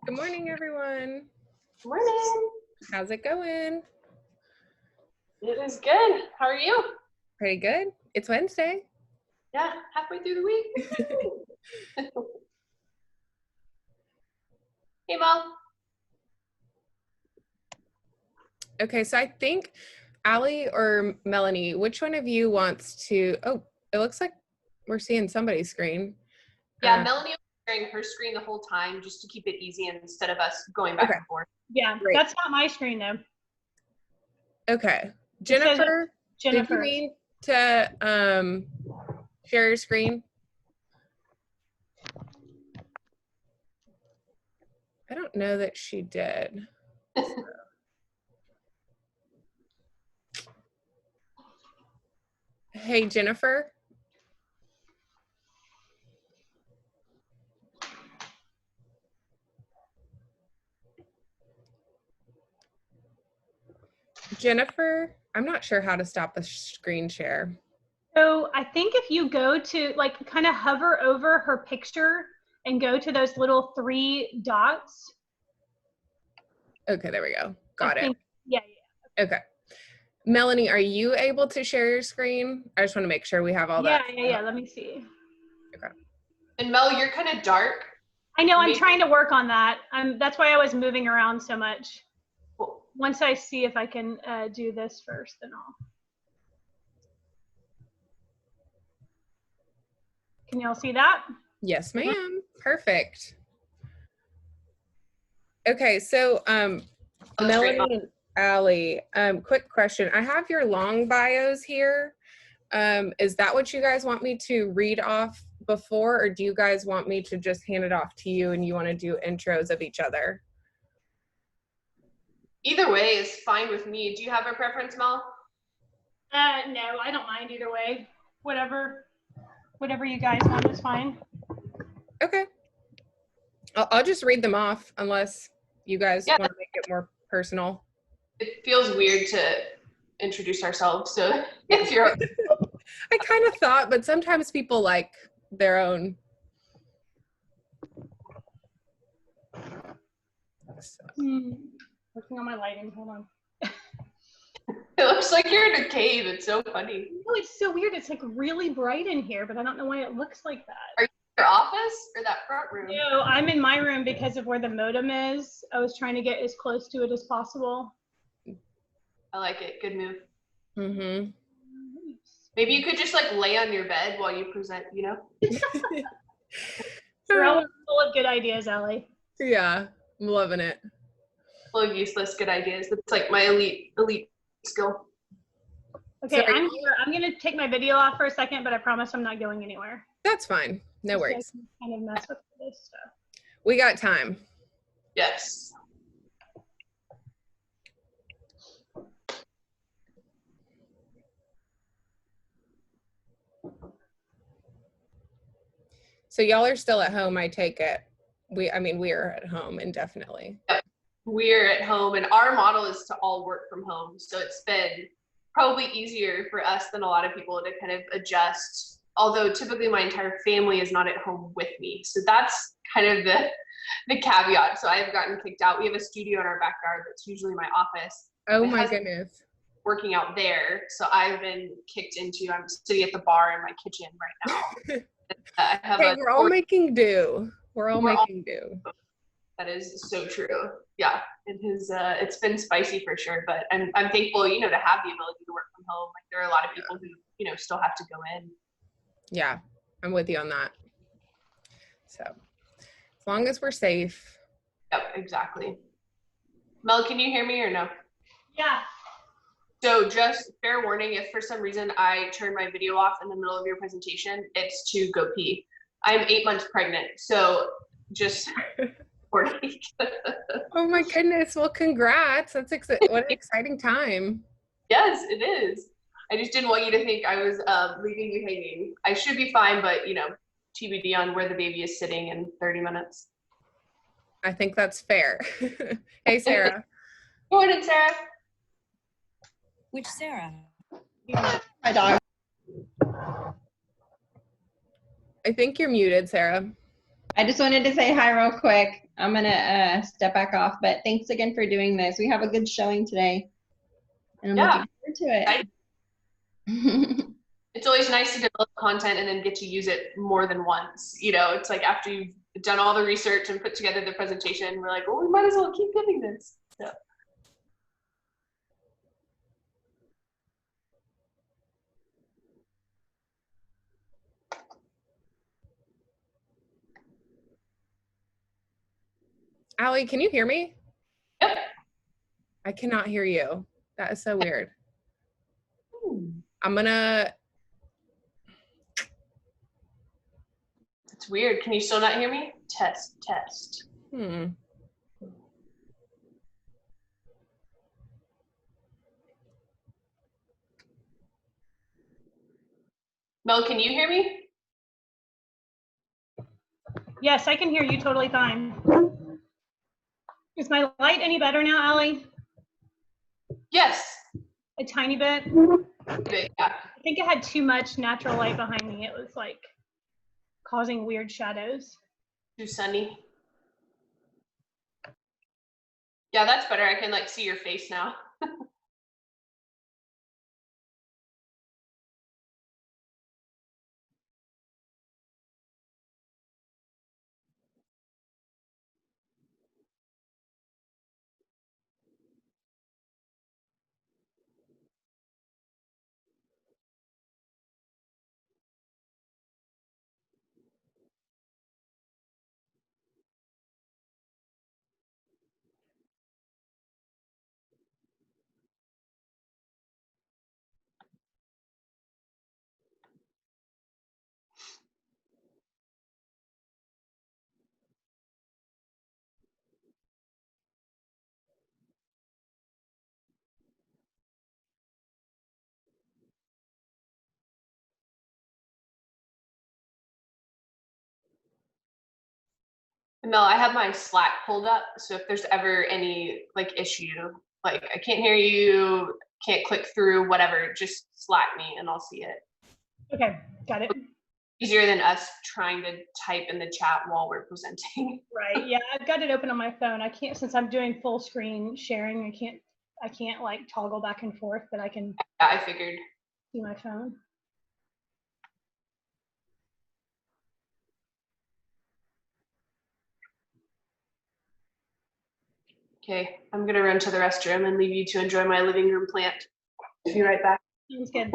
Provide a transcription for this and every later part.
Good morning, everyone. Morning. How's it going? It is good. How are you? Pretty good. It's Wednesday. Yeah, halfway through the week. Hey, Mom. Okay, so I think Allie or Melanie, which one of you wants to, oh, it looks like we're seeing somebody's screen. Yeah, Melanie was sharing her screen the whole time just to keep it easy instead of us going back and forth. Yeah, great. That's not my screen though. Okay. Jennifer, did you mean to share your screen? I don't know that she did. Hey, Jennifer. Jennifer, I'm not sure how to stop a screen share. So I think if you go to like kind of hover over her picture and go to those little 3 dots. Okay, there we go. Got it. Yeah. Okay. Melanie, are you able to share your screen? I just want to make sure we have all that. Yeah. Let me see. Okay. And Mel, you're kind of dark. I know. I'm trying to work on that. That's why I was moving around so much. Cool. Once I see if I can do this first, then I'll. Can y'all see that? Yes, ma'am. Perfect. Okay, so Melanie and Allie, quick question. I have your long bios here. Is that what you guys want me to read off before, or do you guys want me to just hand it off to you and you want to do intros of each other? Either way is fine with me. Do you have a preference, Mel? No, I don't mind either way. Whatever you guys want is fine. Okay. I'll just read them off unless you guys want to make it more personal. It feels weird to introduce ourselves, so if you're... I kind of thought, but sometimes people like their own. Working on my lighting, hold on. It looks like you're in a cave. It's so funny. No, it's so weird. It's like really bright in here, but I don't know why it looks like that. Are you in your office or that front room? No, I'm in my room because of where the modem is. I was trying to get as close to it as possible. I like it. Good move. Mm-hmm. Maybe you could just like lay on your bed while you present, you know? You're always full of good ideas, Allie. Yeah, I'm loving it. Full of useless good ideas. That's like my elite skill. Okay, so I'm gonna take my video off for a second, but I promise I'm not going anywhere. That's fine. No worries. So I can kind of mess with this stuff. We got time. Yes. So y'all are still at home, I take it. We are at home indefinitely. Yep. We're at home, and our model is to all work from home. So it's been probably easier for us than a lot of people to kind of adjust. Although typically my entire family is not at home with me. So that's kind of the caveat. So I've gotten kicked out. We have a studio in our backyard that's usually my office. Oh my goodness. Working out there. So I've been kicked into, I'm sitting at the bar in my kitchen right now. Hey, we're all making do. We're all making do. That is so true. Yeah, it's been spicy for sure, but I'm thankful, to have the ability to work from home. Like there are a lot of people who, still have to go in. Yeah, I'm with you on that. So as long as we're safe. Yep, exactly. Mel, can you hear me or no? Yeah. So just fair warning, if for some reason I turn my video off in the middle of your presentation, it's to go pee. I'm 8 months pregnant, so just warning. Oh my goodness, well congrats. That's what an exciting time. Yes, it is. I just didn't want you to think I was leaving you hanging. I should be fine, but TBD on where the baby is sitting in 30 minutes. I think that's fair. Hey, Sarah. Good morning, Sarah. Which Sarah? My dog. I think you're muted, Sarah. I just wanted to say hi real quick. I'm gonna step back off, but thanks again for doing this. We have a good showing today, and I'm looking forward to it. It's always nice to develop content and then get to use it more than once. You know, it's like after you've done all the research and put together the presentation, we're like, well, we might as well keep giving this. So. Allie, can you hear me? Yep. I cannot hear you. That is so weird. I'm gonna. It's weird. Can you still not hear me? Test, test. Mel, can you hear me? Yes, I can hear you totally fine. Is my light any better now, Allie? Yes. A tiny bit? Yeah. I think I had too much natural light behind me. It was like causing weird shadows. Too sunny. Yeah, that's better. I can like see your face now. Mel, I have my Slack pulled up, so if there's ever any like issue, like I can't hear you, can't click through, whatever, just Slack me and I'll see it. Okay, got it. Easier than us trying to type in the chat while we're presenting. Right, yeah, I've got it open on my phone. I can't, since I'm doing full screen sharing, I can't like toggle back and forth, but I can Yeah, I figured. see my phone. Okay, I'm gonna run to the restroom and leave you to enjoy my living room plant. Be right back. Sounds good.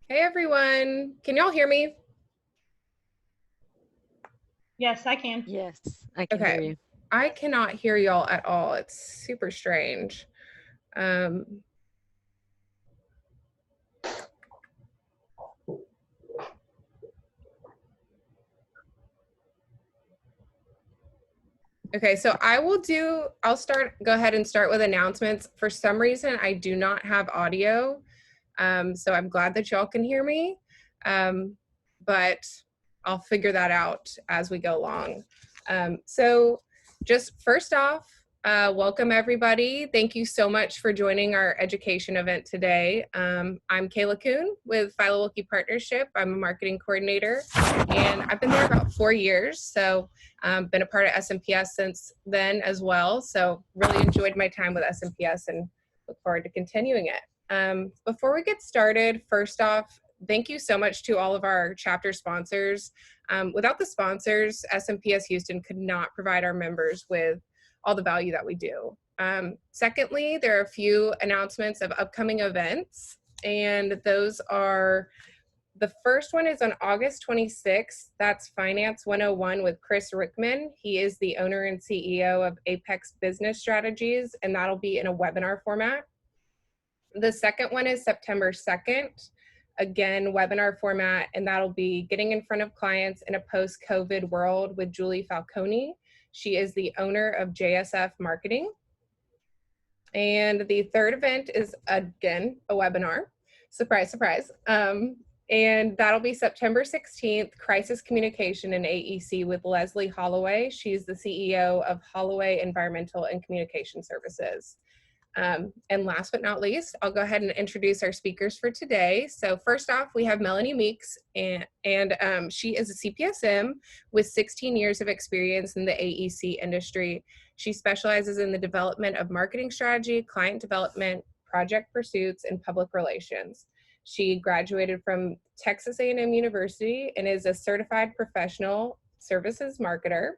Hey everyone, can y'all hear me? Yes, I can. Yes, I can hear you. I cannot hear y'all at all. It's super strange. Okay, so go ahead and start with announcements. For some reason, I do not have audio. So I'm glad that y'all can hear me, but I'll figure that out as we go along. So just first off, welcome everybody. Thank you so much for joining our education event today. I'm Kayla Kuhn with Philo Wilkie Partnership. I'm a marketing coordinator and I've been there about 4 years. So been a part of SMPS since then as well. So really enjoyed my time with SMPS and look forward to continuing it. Before we get started, first off, thank you so much to all of our chapter sponsors. Without the sponsors, SMPS Houston could not provide our members with all the value that we do. Secondly, there are a few announcements of upcoming events, and those are The first one is on August 26th. That's Finance 101 with Chris Rickman. He is the owner and CEO of Apex Business Strategies, and that'll be in a webinar format. The second one is September 2nd. Again, webinar format, and that'll be getting in front of clients in a post-COVID world with Julie Falcone. She is the owner of JSF Marketing. And the third event is, again, a webinar. Surprise, surprise. And that'll be September 16th, Crisis Communication and AEC with Leslie Holloway. She's the CEO of Holloway Environmental and Communication Services. And last but not least, I'll go ahead and introduce our speakers for today. So first off, we have Melanie Meeks, and she is a CPSM with 16 years of experience in the AEC industry. She specializes in the development of marketing strategy, client development, project pursuits, and public relations. She graduated from Texas A&M University and is a certified professional services marketer.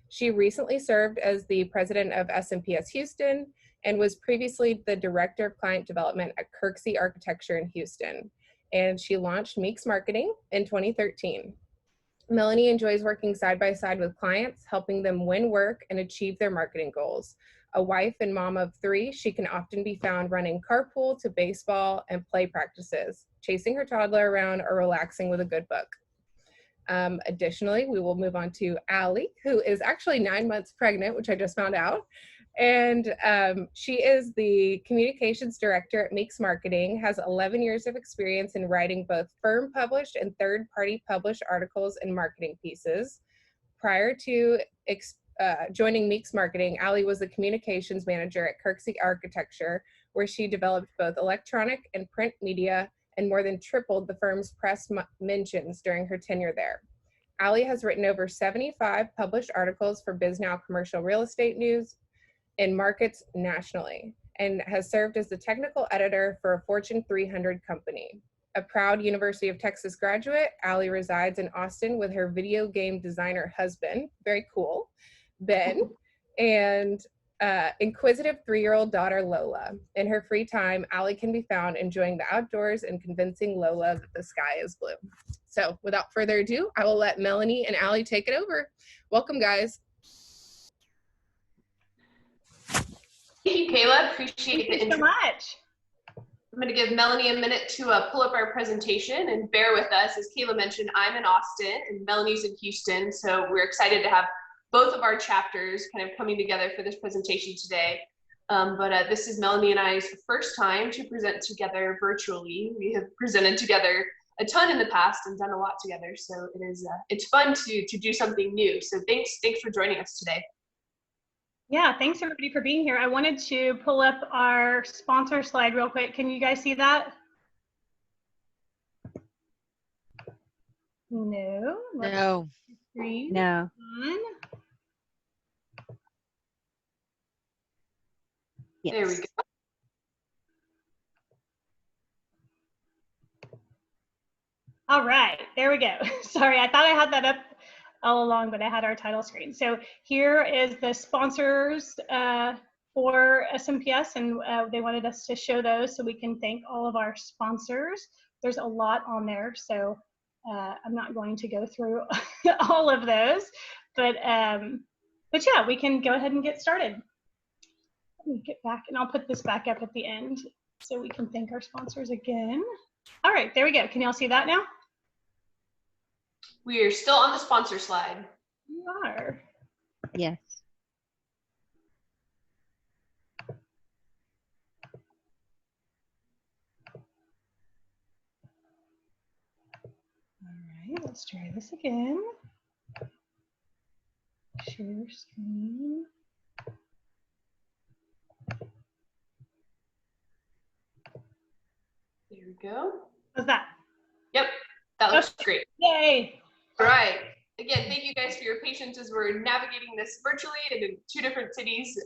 She recently served as the president of SMPS Houston and was previously the director of client development at Kirksey Architecture in Houston. And she launched Meeks Marketing in 2013. Melanie enjoys working side by side with clients, helping them win work and achieve their marketing goals. A wife and mom of 3, she can often be found running carpool to baseball and play practices, chasing her toddler around, or relaxing with a good book. Additionally, we will move on to Allie, who is actually 9 months pregnant, which I just found out. And she is the communications director at Meeks Marketing, has 11 years of experience in writing both firm published and third-party published articles and marketing pieces. Prior to joining Meeks Marketing, Allie was the communications manager at Kirksey Architecture, where she developed both electronic and print media and more than tripled the firm's press mentions during her tenure there. Allie has written over 75 published articles for BizNow Commercial Real Estate News in markets nationally, and has served as the technical editor for a Fortune 300 company. A proud University of Texas graduate, Allie resides in Austin with her video game designer husband, very cool, Ben, and inquisitive 3-year-old daughter, Lola. In her free time, Allie can be found enjoying the outdoors and convincing Lola that the sky is blue. So without further ado, I will let Melanie and Allie take it over. Welcome, guys. Thank you, Kayla. Appreciate the intro. Thank you so much. I'm going to give Melanie a minute to pull up our presentation and bear with us. As Kayla mentioned, I'm in Austin and Melanie's in Houston, so we're excited to have both of our chapters kind of coming together for this presentation today. But this is Melanie and I's first time to present together virtually. We have presented together a ton in the past and done a lot together, so it's fun to do something new. So thanks for joining us today. Yeah, thanks everybody for being here. I wanted to pull up our sponsor slide real quick. Can you guys see that? No. No. No. Yes. There we go. All right, there we go. Sorry, I thought I had that up all along, but I had our title screen. So here is the sponsors for SMPS, and they wanted us to show those so we can thank all of our sponsors. There's a lot on there, so I'm not going to go through all of those, but yeah, we can go ahead and get started. Let me get back, and I'll put this back up at the end so we can thank our sponsors again. All right, there we go. Can y'all see that now? We are still on the sponsor slide. You are. Yes. All right, let's try this again. Share screen. There we go. How's that? Yep, that looks great. Yay. All right. Again, thank you guys for your patience as we're navigating this virtually and in 2 different cities.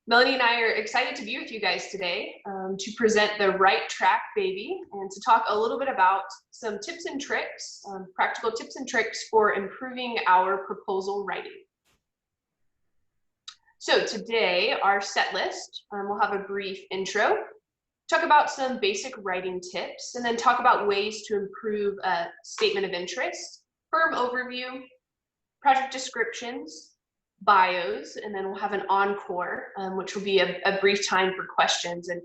Melanie and I are excited to be with you guys today to present the Right Track Baby and to talk a little bit about some tips and tricks, practical tips and tricks for improving our proposal writing. So today, our set list, we'll have a brief intro. talk about some basic writing tips, and then talk about ways to improve a statement of interest, firm overview, project descriptions, bios, and then we'll have an encore, which will be a brief time for questions. And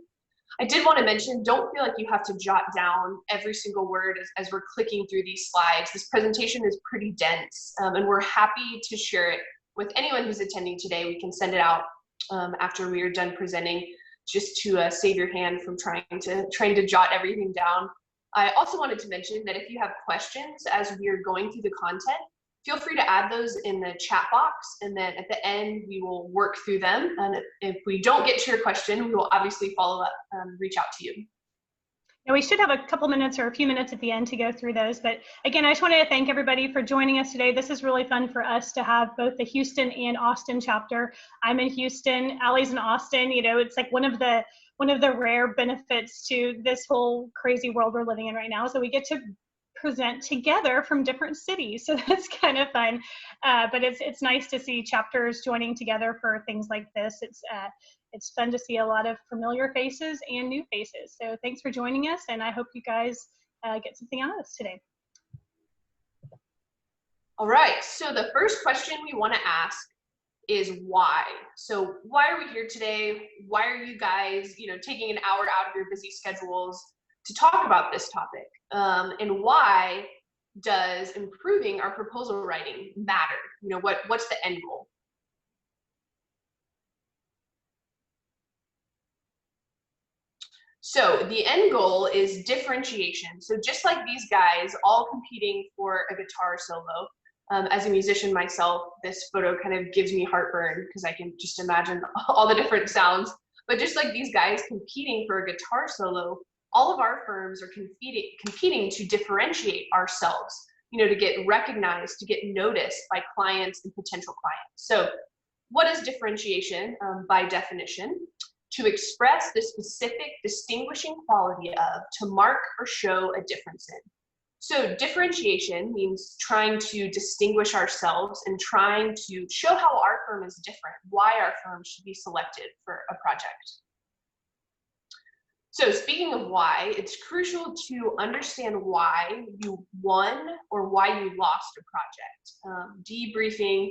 I did want to mention, don't feel like you have to jot down every single word as we're clicking through these slides. This presentation is pretty dense, and we're happy to share it with anyone who's attending today. We can send it out after we are done presenting, just to save your hand from trying to jot everything down. I also wanted to mention that if you have questions as we are going through the content, feel free to add those in the chat box, and then at the end we will work through them. And if we don't get to your question, we will obviously follow up, reach out to you. Now, we should have a couple minutes or a few minutes at the end to go through those. But again, I just wanted to thank everybody for joining us today. This is really fun for us to have both the Houston and Austin chapter. I'm in Houston, Allie's in Austin. You know, it's like one of the rare benefits to this whole crazy world we're living in right now. So we get to present together from different cities, so that's kind of fun. But it's nice to see chapters joining together for things like this. It's fun to see a lot of familiar faces and new faces. So thanks for joining us, and I hope you guys get something out of this today. All right, so the first question we want to ask is why. So why are we here today? Why are you guys, taking an hour out of your busy schedules to talk about this topic? And why does improving our proposal writing matter? What's the end goal? So the end goal is differentiation. So just like these guys all competing for a guitar solo, as a musician myself, this photo kind of gives me heartburn because I can just imagine all the different sounds. But just like these guys competing for a guitar solo, all of our firms are competing to differentiate ourselves, to get recognized, to get noticed by clients and potential clients. So what is differentiation? By definition, to express the specific distinguishing quality of, to mark or show a difference in. So differentiation means trying to distinguish ourselves and trying to show how our firm is different, why our firm should be selected for a project. So speaking of why, it's crucial to understand why you won or why you lost a project. Debriefing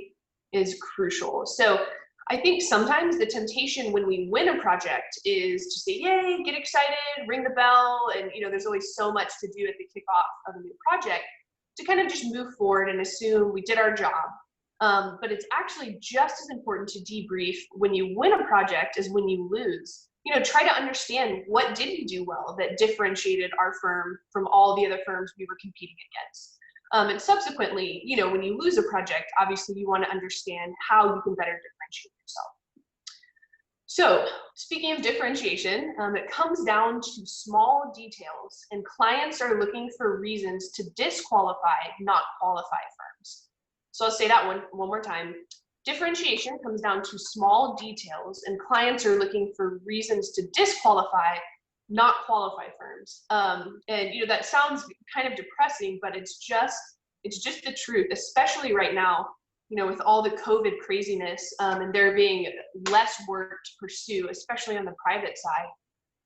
is crucial. So I think sometimes the temptation when we win a project is to say, yay, get excited, ring the bell, and there's always so much to do at the kickoff of a new project, to kind of just move forward and assume we did our job. But it's actually just as important to debrief when you win a project as when you lose. Try to understand, what did we do well that differentiated our firm from all the other firms we were competing against. And subsequently, when you lose a project, obviously you want to understand how you can better differentiate yourself. So speaking of differentiation, it comes down to small details, and clients are looking for reasons to disqualify, not qualify firms. So I'll say that one more time. Differentiation comes down to small details, and clients are looking for reasons to disqualify, not qualify firms. And that sounds kind of depressing, but it's just the truth, especially right now, with all the COVID craziness, and there being less work to pursue, especially on the private side.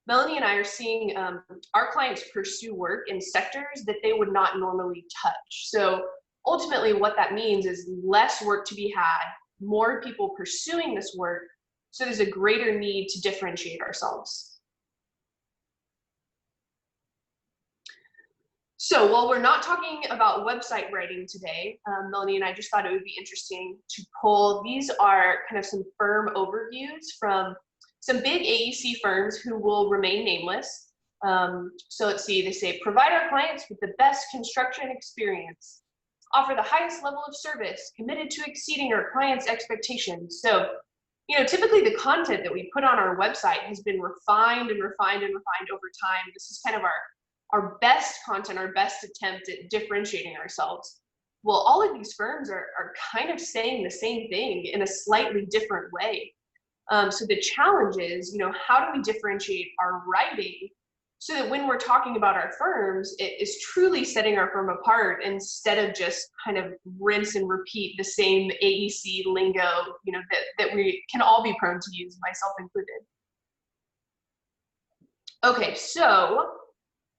Melanie and I are seeing our clients pursue work in sectors that they would not normally touch. So ultimately what that means is less work to be had, more people pursuing this work, so there's a greater need to differentiate ourselves. So while we're not talking about website writing today, Melanie and I just thought it would be interesting to pull, these are kind of some firm overviews from some big AEC firms who will remain nameless. So let's see, they say, provide our clients with the best construction experience, offer the highest level of service, committed to exceeding our clients' expectations. So, typically the content that we put on our website has been refined and refined and refined over time. This is kind of our best content, our best attempt at differentiating ourselves. Well, all of these firms are kind of saying the same thing in a slightly different way. So the challenge is, how do we differentiate our writing so that when we're talking about our firms, it is truly setting our firm apart instead of just kind of rinse and repeat the same AEC lingo, that we can all be prone to use, myself included. Okay, so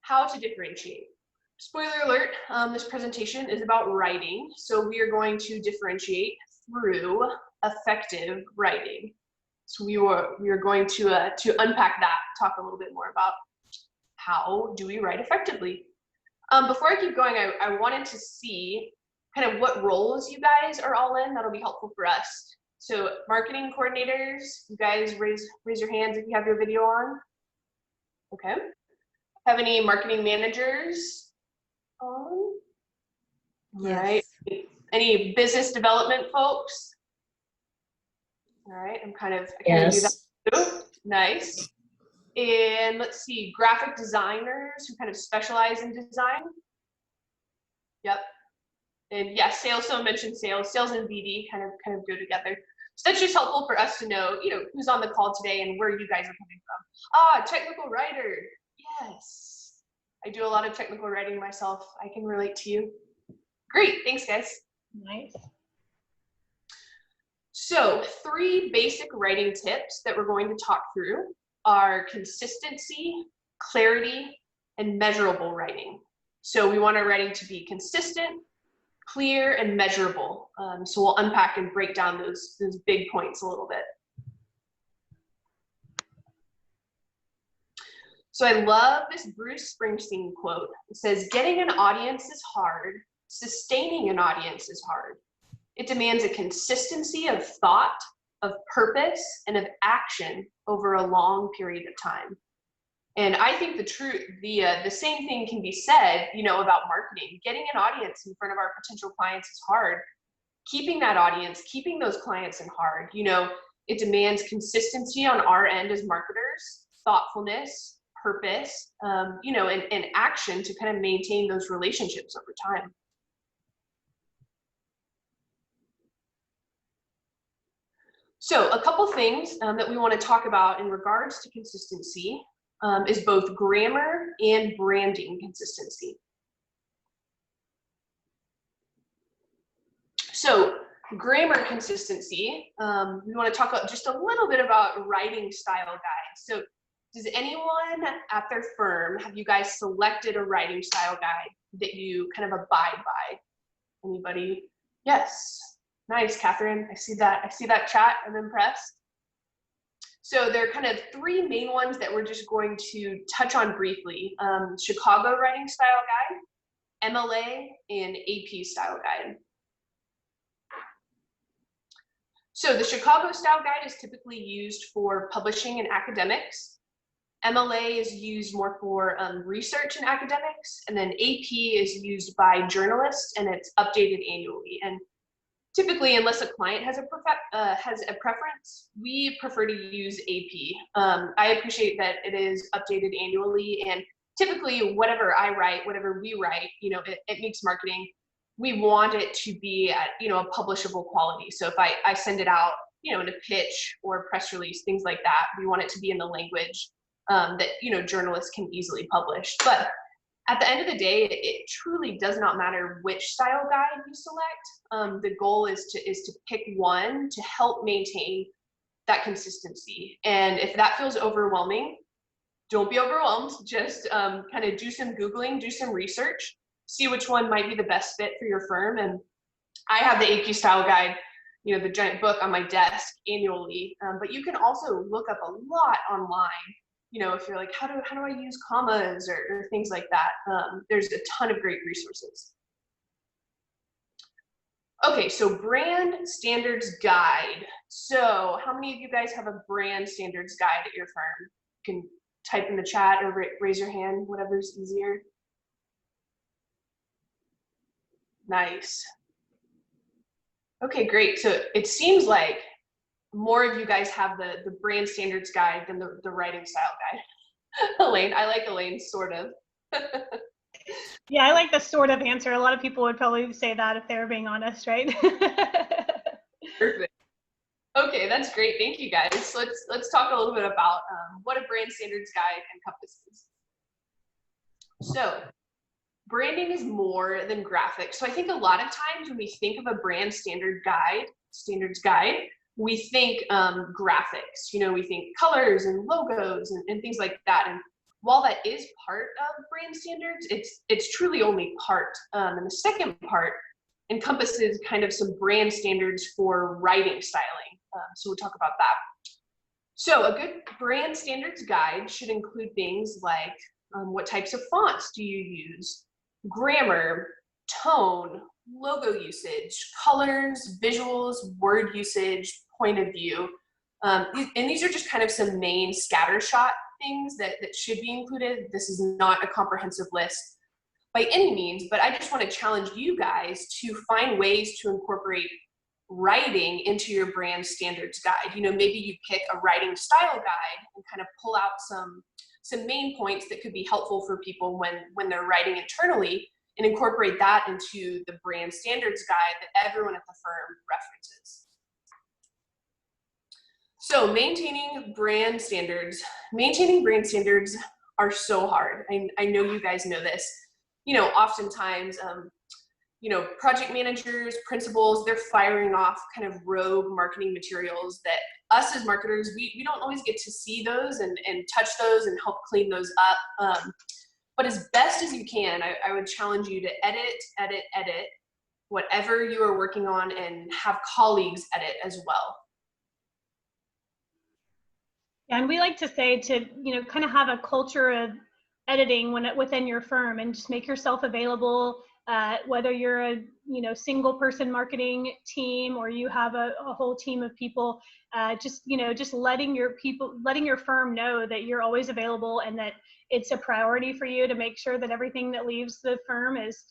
how to differentiate. Spoiler alert, this presentation is about writing. So we are going to differentiate through effective writing. So we are going to unpack that, talk a little bit more about how do we write effectively. Before I keep going, I wanted to see kind of what roles you guys are all in. That'll be helpful for us. So marketing coordinators, you guys raise your hands if you have your video on. Okay. Have any marketing managers on? Yes. Right. Any business development folks? All right, I kind of do that too. Nice. And let's see, graphic designers who kind of specialize in design. Yep. And yeah, sales, someone mentioned sales. Sales and BD kind of go together. So that's just helpful for us to know, who's on the call today and where you guys are coming from. Ah, technical writer. Yes. I do a lot of technical writing myself. I can relate to you. Great, thanks guys. Nice. So 3 basic writing tips that we're going to talk through are consistency, clarity, and measurable writing. So we want our writing to be consistent, clear, and measurable. So we'll unpack and break down those big points a little bit. So I love this Bruce Springsteen quote. It says, "Getting an audience is hard. Sustaining an audience is hard. It demands a consistency of thought, of purpose, and of action over a long period of time." And I think the same thing can be said, about marketing. Getting an audience in front of our potential clients is hard. Keeping that audience, keeping those clients in hard, it demands consistency on our end as marketers, thoughtfulness, purpose, and action to kind of maintain those relationships over time. So a couple things that we want to talk about in regards to consistency is both grammar and branding consistency. So grammar consistency, we want to talk about just a little bit about writing style guides. So does anyone at their firm, have you guys selected a writing style guide that you kind of abide by? Anybody? Yes. Nice, Catherine. I see that chat. I'm impressed. So there are kind of 3 main ones that we're just going to touch on briefly. Chicago Writing Style Guide, MLA, and AP Style Guide. So the Chicago Style Guide is typically used for publishing and academics. MLA is used more for research and academics, and then AP is used by journalists, and it's updated annually. And typically, unless a client has a preference, we prefer to use AP. I appreciate that it is updated annually, and typically whatever I write, whatever we write, it makes marketing. We want it to be at, a publishable quality. So if I send it out, in a pitch or a press release, things like that, we want it to be in the language that, journalists can easily publish. But at the end of the day, it truly does not matter which style guide you select. The goal is to pick one to help maintain that consistency. And if that feels overwhelming, don't be overwhelmed. Just kind of do some Googling, do some research, see which one might be the best fit for your firm. And I have the AP style guide, the giant book on my desk annually. But you can also look up a lot online. If you're like, how do I use commas or things like that? There's a ton of great resources. Okay, so brand standards guide. So how many of you guys have a brand standards guide at your firm? You can type in the chat or raise your hand, whatever's easier. Nice. Okay, great. So it seems like more of you guys have the brand standards guide than the writing style guide. Elaine, I like Elaine, sort of. Yeah, I like the sort of answer. A lot of people would probably say that if they were being honest, right? Perfect. Okay, that's great. Thank you guys. So let's talk a little bit about what a brand standards guide encompasses. So branding is more than graphics. So I think a lot of times when we think of a brand standards guide, we think graphics, we think colors and logos and things like that. And while that is part of brand standards, it's truly only part. And the second part encompasses kind of some brand standards for writing styling. So we'll talk about that. So a good brand standards guide should include things like what types of fonts do you use, grammar, tone, logo usage, colors, visuals, word usage, point of view. And these are just kind of some main scattershot things that should be included. This is not a comprehensive list by any means, but I just want to challenge you guys to find ways to incorporate writing into your brand standards guide. You know, maybe you pick a writing style guide and kind of pull out some main points that could be helpful for people when they're writing internally, and incorporate that into the brand standards guide that everyone at the firm references. So maintaining brand standards are so hard. I know you guys know this. You know, oftentimes, you know, project managers, principals, they're firing off kind of rogue marketing materials that us as marketers, we don't always get to see those and touch those and help clean those up. But as best as you can, I would challenge you to edit whatever you are working on, and have colleagues edit as well. And we like to say to, you know, kind of have a culture of editing within your firm, and just make yourself available, whether you're a, you know, single person marketing team or you have a whole team of people, just, you know, just letting your firm know that you're always available, and that it's a priority for you to make sure that everything that leaves the firm is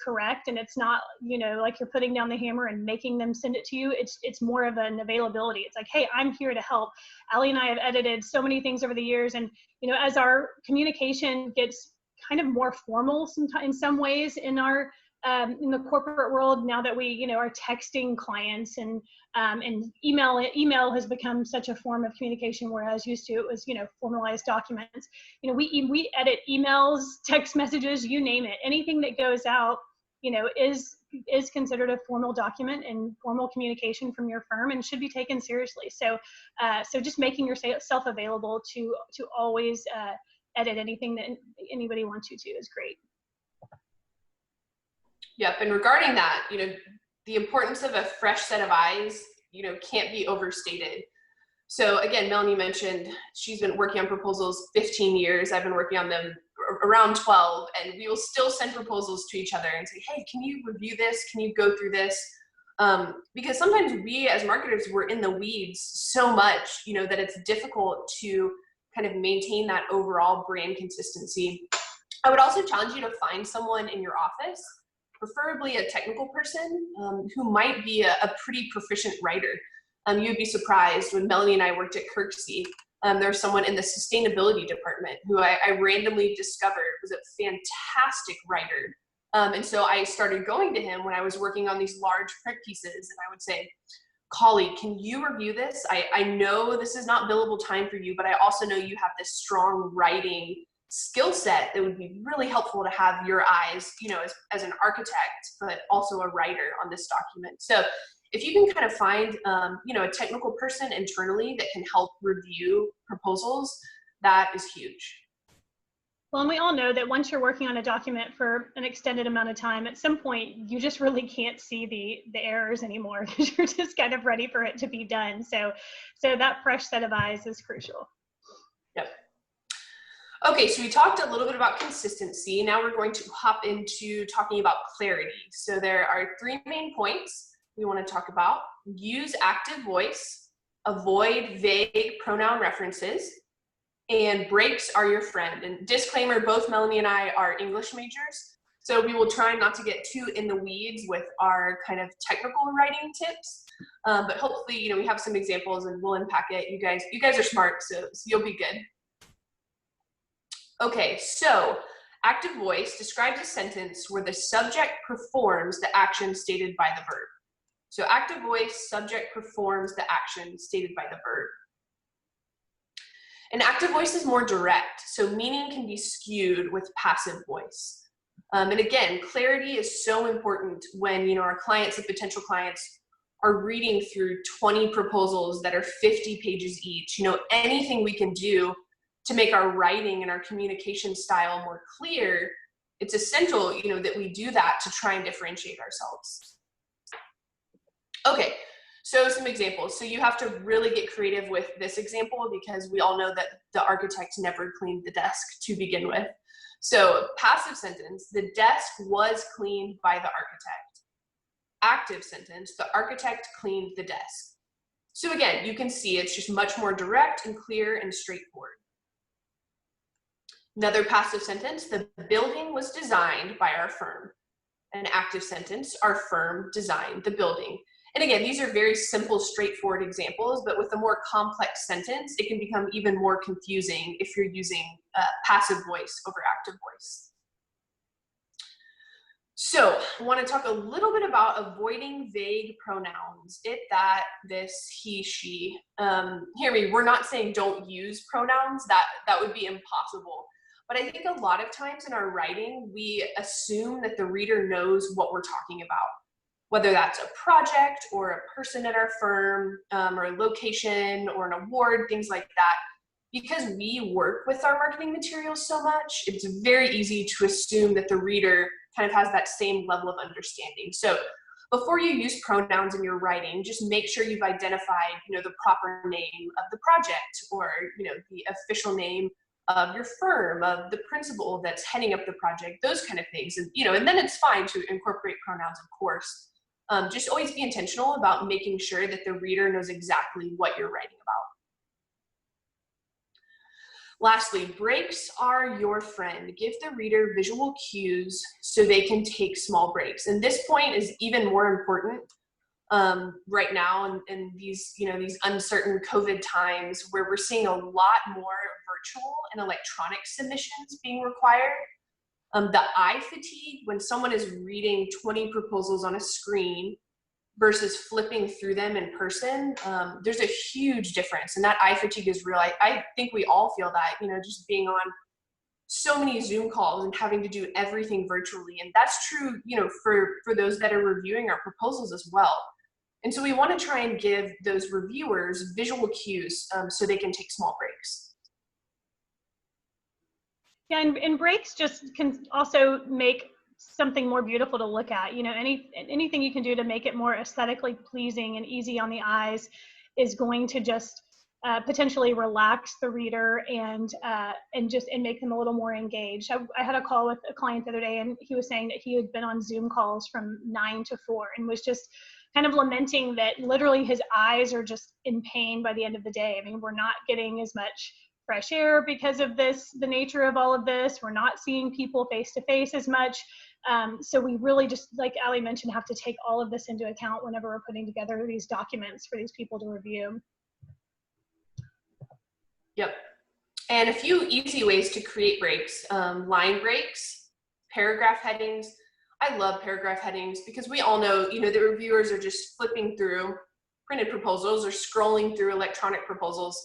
correct, and it's not, you know, like you're putting down the hammer and making them send it to you. It's more of an availability. It's like, hey, I'm here to help. Allie and I have edited so many things over the years, and, you know, as our communication gets kind of more formal in some ways in our in the corporate world, now that we, you know, are texting clients, and email has become such a form of communication, whereas used to it was, you know, formalized documents. You know, we edit emails, text messages, you name it. Anything that goes out, you know, is considered a formal document and formal communication from your firm, and should be taken seriously. So so just making yourself available to always edit anything that anybody wants you to is great. Yep, and regarding that, you know, the importance of a fresh set of eyes, you know, can't be overstated. So again, Melanie mentioned she's been working on proposals 15 years. I've been working on them around 12, and we will still send proposals to each other and say, hey, can you review this? Can you go through this? Because sometimes we as marketers, we're in the weeds so much, you know, that it's difficult to kind of maintain that overall brand consistency. I would also challenge you to find someone in your office, preferably a technical person, who might be a pretty proficient writer. You'd be surprised. When Melanie and I worked at Kirksey, there was someone in the sustainability department who I randomly discovered was a fantastic writer. And so I started going to him when I was working on these large print pieces, and I would say, colleague, can you review this? I know this is not billable time for you, but I also know you have this strong writing skill set that would be really helpful to have your eyes, you know, as an architect, but also a writer on this document. So if you can kind of find, you know, a technical person internally that can help review proposals, that is huge. Well, and we all know that once you're working on a document for an extended amount of time, at some point you just really can't see the errors anymore, because you're just kind of ready for it to be done. So that fresh set of eyes is crucial. Yep. Okay, so we talked a little bit about consistency. Now we're going to hop into talking about clarity. So there are 3 main points we want to talk about. Use active voice, avoid vague pronoun references, and breaks are your friend. And disclaimer, both Melanie and I are English majors, so we will try not to get too in the weeds with our kind of technical writing tips. But hopefully, you know, we have some examples and we'll unpack it. You guys are smart, so you'll be good. Okay, so active voice describes a sentence where the subject performs the action stated by the verb. So active voice, subject performs the action stated by the verb. And active voice is more direct, so meaning can be skewed with passive voice. And again, clarity is so important when, you know, our clients and potential clients are reading through 20 proposals that are 50 pages each. You know, anything we can do to make our writing and our communication style more clear, it's essential, that we do that to try and differentiate ourselves. Okay, so some examples. So you have to really get creative with this example because we all know that the architect never cleaned the desk to begin with. So passive sentence, the desk was cleaned by the architect. Active sentence, the architect cleaned the desk. So again, you can see it's just much more direct and clear and straightforward. Another passive sentence, the building was designed by our firm. An active sentence, our firm designed the building. And again, these are very simple, straightforward examples, but with a more complex sentence, it can become even more confusing if you're using passive voice over active voice. So I want to talk a little bit about avoiding vague pronouns. It, that, this, he, she. Hear me, we're not saying don't use pronouns. That would be impossible. But I think a lot of times in our writing, we assume that the reader knows what we're talking about, whether that's a project or a person at our firm or a location or an award, things like that. Because we work with our marketing materials so much, it's very easy to assume that the reader kind of has that same level of understanding. So before you use pronouns in your writing, just make sure you've identified, the proper name of the project or, the official name of your firm, of the principal that's heading up the project, those kind of things. And, and then it's fine to incorporate pronouns, of course. Just always be intentional about making sure that the reader knows exactly what you're writing about. Lastly, breaks are your friend. Give the reader visual cues so they can take small breaks. And this point is even more important right now in these, these uncertain COVID times where we're seeing a lot more virtual and electronic submissions being required. The eye fatigue, when someone is reading 20 proposals on a screen versus flipping through them in person, there's a huge difference. And that eye fatigue is real. I think we all feel that, just being on so many Zoom calls and having to do everything virtually. And that's true, for those that are reviewing our proposals as well. And so we want to try and give those reviewers visual cues so they can take small breaks. Yeah, and breaks just can also make something more beautiful to look at. Anything you can do to make it more aesthetically pleasing and easy on the eyes is going to just potentially relax the reader and make them a little more engaged. I had a call with a client the other day, and he was saying that he had been on Zoom calls from 9 to 4 and was just kind of lamenting that literally his eyes are just in pain by the end of the day. I mean, we're not getting as much fresh air because of this, the nature of all of this. We're not seeing people face to face as much. So we really just, like Allie mentioned, have to take all of this into account whenever we're putting together these documents for these people to review. Yep. And a few easy ways to create breaks, line breaks, paragraph headings. I love paragraph headings because we all know, the reviewers are just flipping through printed proposals or scrolling through electronic proposals.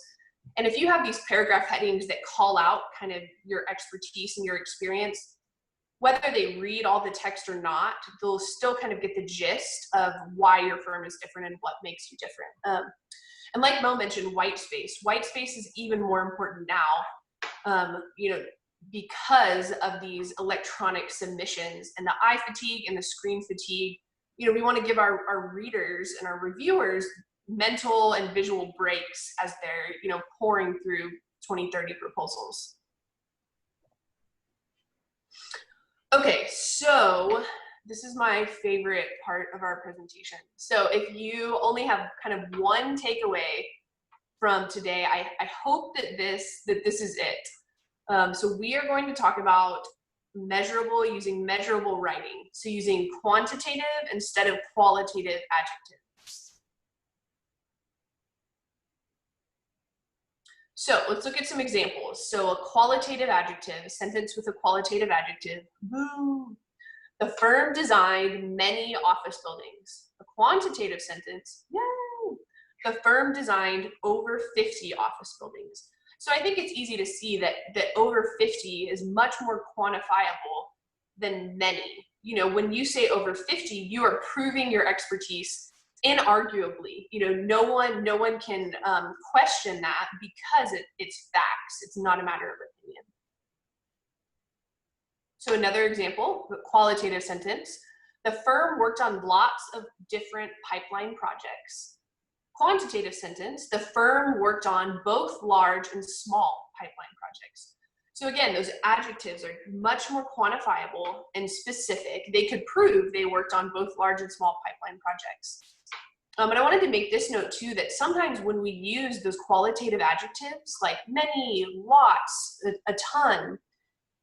And if you have these paragraph headings that call out kind of your expertise and your experience, whether they read all the text or not, they'll still kind of get the gist of why your firm is different and what makes you different. And like Mel mentioned, white space. White space is even more important now, because of these electronic submissions and the eye fatigue and the screen fatigue. We want to give our readers and our reviewers mental and visual breaks as they're, pouring through 20, 30 proposals. Okay, so this is my favorite part of our presentation. So if you only have kind of one takeaway from today, I hope that this is it. So we are going to talk about using measurable writing. So using quantitative instead of qualitative adjectives. So let's look at some examples. So a qualitative adjective, a sentence with a qualitative adjective. Boo. The firm designed many office buildings. A quantitative sentence. Yay. The firm designed over 50 office buildings. So I think it's easy to see that over 50 is much more quantifiable than many. When you say over 50, you are proving your expertise inarguably, no one can question that because it's facts. It's not a matter of opinion. So another example, the qualitative sentence, the firm worked on lots of different pipeline projects. Quantitative sentence, the firm worked on both large and small pipeline projects. So again, those adjectives are much more quantifiable and specific. They could prove they worked on both large and small pipeline projects. And I wanted to make this note too, that sometimes when we use those qualitative adjectives like many, lots, a ton,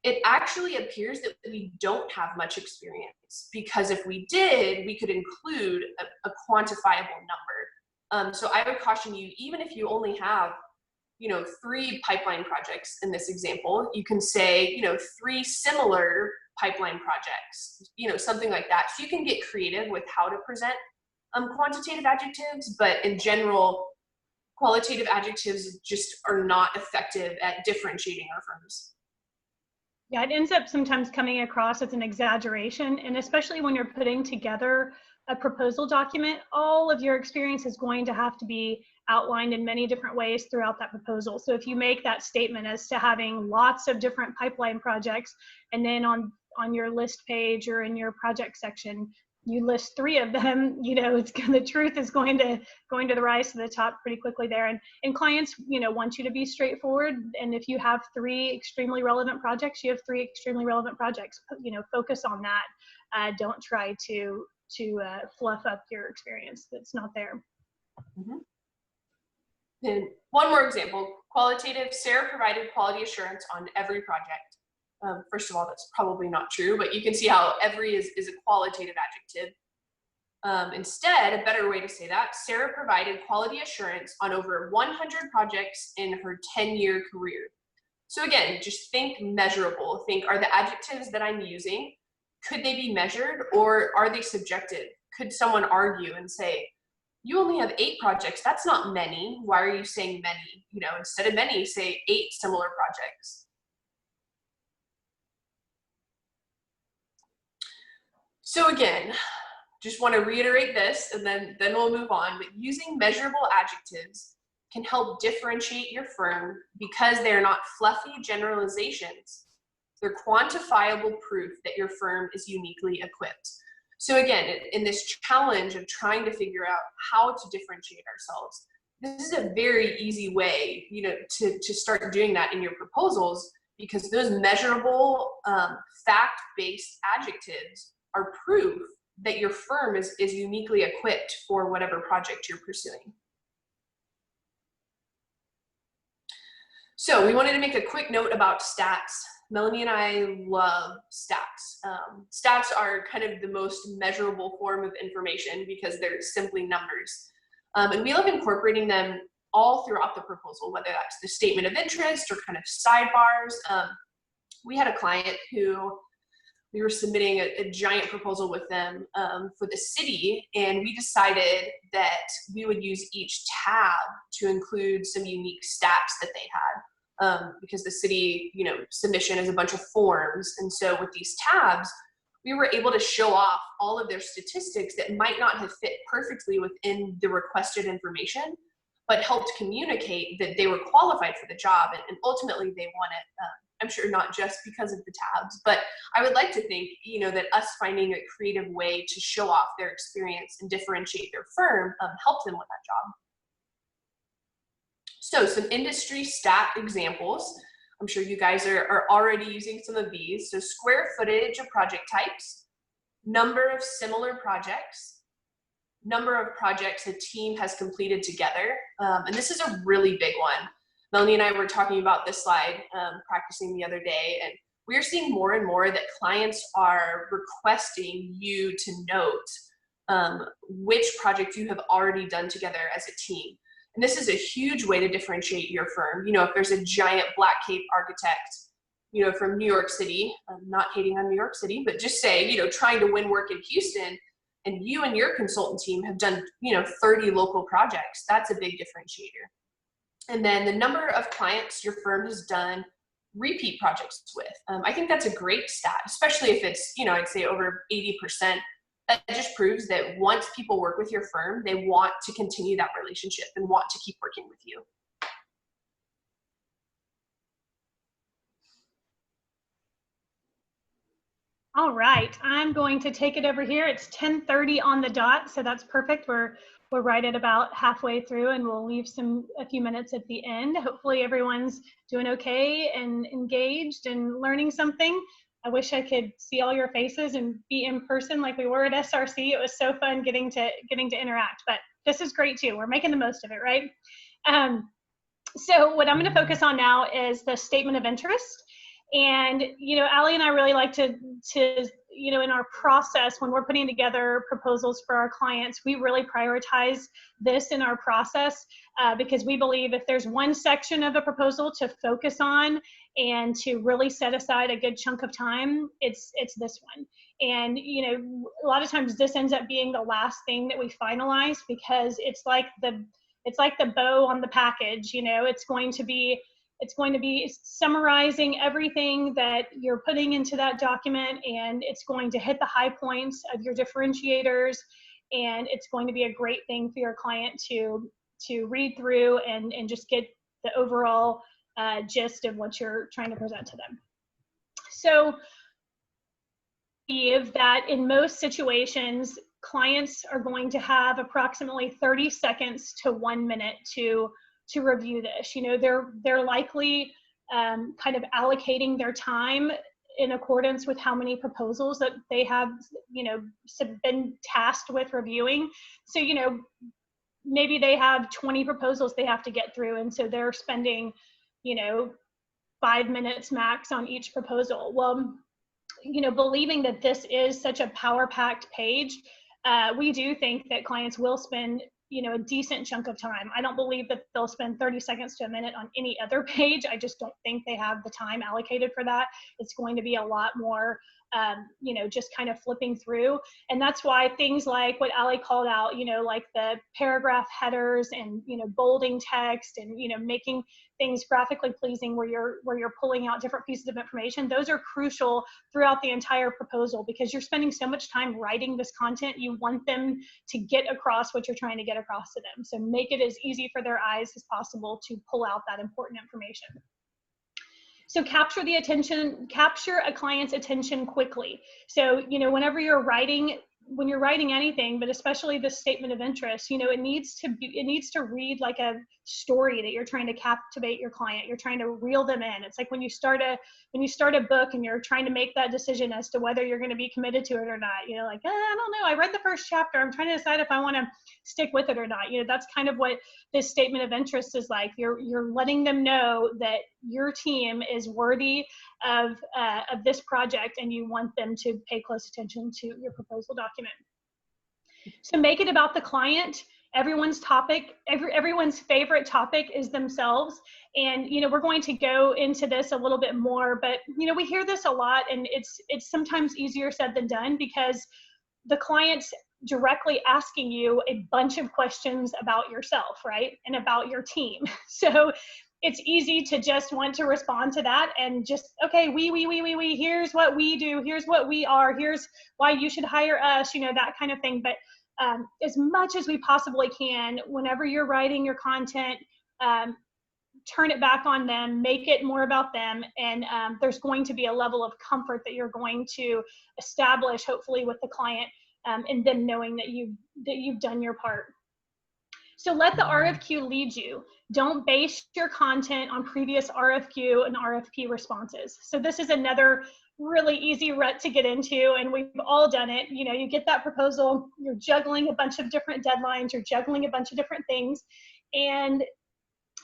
it actually appears that we don't have much experience, because if we did, we could include a quantifiable number. So I would caution you, even if you only have 3 pipeline projects in this example, you can say 3 similar pipeline projects, something like that. So you can get creative with how to present quantitative adjectives, but in general, qualitative adjectives just are not effective at differentiating our firms. Yeah, it ends up sometimes coming across as an exaggeration, and especially when you're putting together a proposal document, all of your experience is going to have to be outlined in many different ways throughout that proposal. So if you make that statement as to having lots of different pipeline projects, and then on your list page or in your project section, you list 3 of them, the truth is going to rise to the top pretty quickly there. And clients, want you to be straightforward. And if you have 3 extremely relevant projects, you have 3 extremely relevant projects. Focus on that. Don't try to fluff up your experience that's not there. Mm-hmm. And one more example, qualitative, Sarah provided quality assurance on every project. First of all, that's probably not true, but you can see how every is a qualitative adjective. Instead, a better way to say that, Sarah provided quality assurance on over 100 projects in her 10-year career. So again, just think measurable. Think, are the adjectives that I'm using, could they be measured, or are they subjective? Could someone argue and say, you only have 8 projects, that's not many, why are you saying many? Instead of many, say 8 similar projects. So again, just want to reiterate this, and then we'll move on, but using measurable adjectives can help differentiate your firm because they're not fluffy generalizations. They're quantifiable proof that your firm is uniquely equipped. So again, in this challenge of trying to figure out how to differentiate ourselves, this is a very easy way, to start doing that in your proposals, because those measurable, fact-based adjectives are proof that your firm is uniquely equipped for whatever project you're pursuing. So we wanted to make a quick note about stats. Melanie and I love stats. Stats are kind of the most measurable form of information because they're simply numbers. And we love incorporating them all throughout the proposal, whether that's the statement of interest or kind of sidebars. We had a client who we were submitting a giant proposal with them for the city, and we decided that we would use each tab to include some unique stats that they had, because the city, submission is a bunch of forms, and so with these tabs, we were able to show off all of their statistics that might not have fit perfectly within the requested information, but helped communicate that they were qualified for the job, and ultimately they won it. I'm sure not just because of the tabs, but I would like to think, that us finding a creative way to show off their experience and differentiate their firm helped them with that job. So some industry stat examples. I'm sure you guys are already using some of these. So square footage of project types, number of similar projects, number of projects a team has completed together. And this is a really big one. Melanie and I were talking about this slide, practicing the other day, and we're seeing more and more that clients are requesting you to note which project you have already done together as a team. And this is a huge way to differentiate your firm. If there's a giant black cape architect, from New York City, I'm not hating on New York City, but just say, trying to win work in Houston, and you and your consultant team have done, 30 local projects, that's a big differentiator. And then the number of clients your firm has done repeat projects with. I think that's a great stat, especially if it's, I'd say over 80% that just proves that once people work with your firm, they want to continue that relationship and want to keep working with you. All right, I'm going to take it over here. It's 10:30 on the dot, so that's perfect. We're right at about halfway through, and we'll leave a few minutes at the end. Hopefully everyone's doing okay and engaged and learning something. I wish I could see all your faces and be in person like we were at SRC. It was so fun getting to interact, but this is great too. We're making the most of it, right? So what I'm going to focus on now is the statement of interest. And, Allie and I really like to, in our process, when we're putting together proposals for our clients, we really prioritize this in our process because we believe if there's one section of a proposal to focus on and to really set aside a good chunk of time, it's this one. And, a lot of times this ends up being the last thing that we finalize because it's like the bow on the package. It's going to be summarizing everything that you're putting into that document, and it's going to hit the high points of your differentiators, and it's going to be a great thing for your client to read through and just get the overall gist of what you're trying to present to them. So I believe that in most situations, clients are going to have approximately 30 seconds to 1 minute to review this. They're likely kind of allocating their time in accordance with how many proposals that they have, been tasked with reviewing. So, maybe they have 20 proposals they have to get through, and so they're spending, 5 minutes max on each proposal. Well, believing that this is such a power-packed page, we do think that clients will spend a decent chunk of time. I don't believe that they'll spend 30 seconds to a minute on any other page. I just don't think they have the time allocated for that. It's going to be a lot more, just kind of flipping through. And that's why things like what Allie called out, like the paragraph headers and, bolding text and, making things graphically pleasing where you're pulling out different pieces of information. Those are crucial throughout the entire proposal because you're spending so much time writing this content. You want them to get across what you're trying to get across to them. So make it as easy for their eyes as possible to pull out that important information. So capture a client's attention quickly. So, whenever you're writing, when you're writing anything, but especially the statement of interest, it needs to read like a story that you're trying to captivate your client. You're trying to reel them in. It's like when you start a book and you're trying to make that decision as to whether you're going to be committed to it or not. Like, I don't know. I read the first chapter. I'm trying to decide if I want to stick with it or not. That's kind of what this statement of interest is like. You're letting them know that your team is worthy of this project, and you want them to pay close attention to your proposal document. So make it about the client. Everyone's favorite topic is themselves. And, we're going to go into this a little bit more, but, we hear this a lot, and it's sometimes easier said than done because the client's directly asking you a bunch of questions about yourself, right? And about your team. So it's easy to just want to respond to that and just, okay, we, here's what we do, here's what we are, here's why you should hire us, that kind of thing. But as much as we possibly can, whenever you're writing your content, turn it back on them, make it more about them, and there's going to be a level of comfort that you're going to establish, hopefully, with the client, and them knowing that you've done your part. So let the RFQ lead you. Don't base your content on previous RFQ and RFP responses. So this is another really easy rut to get into, and we've all done it. You get that proposal, you're juggling a bunch of different deadlines, you're juggling a bunch of different things, and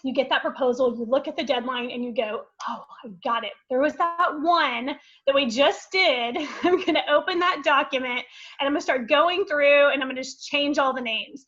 you get that proposal, you look at the deadline, and you go, oh, I got it. There was that one that we just did. I'm going to open that document, and I'm going to start going through, and I'm going to just change all the names.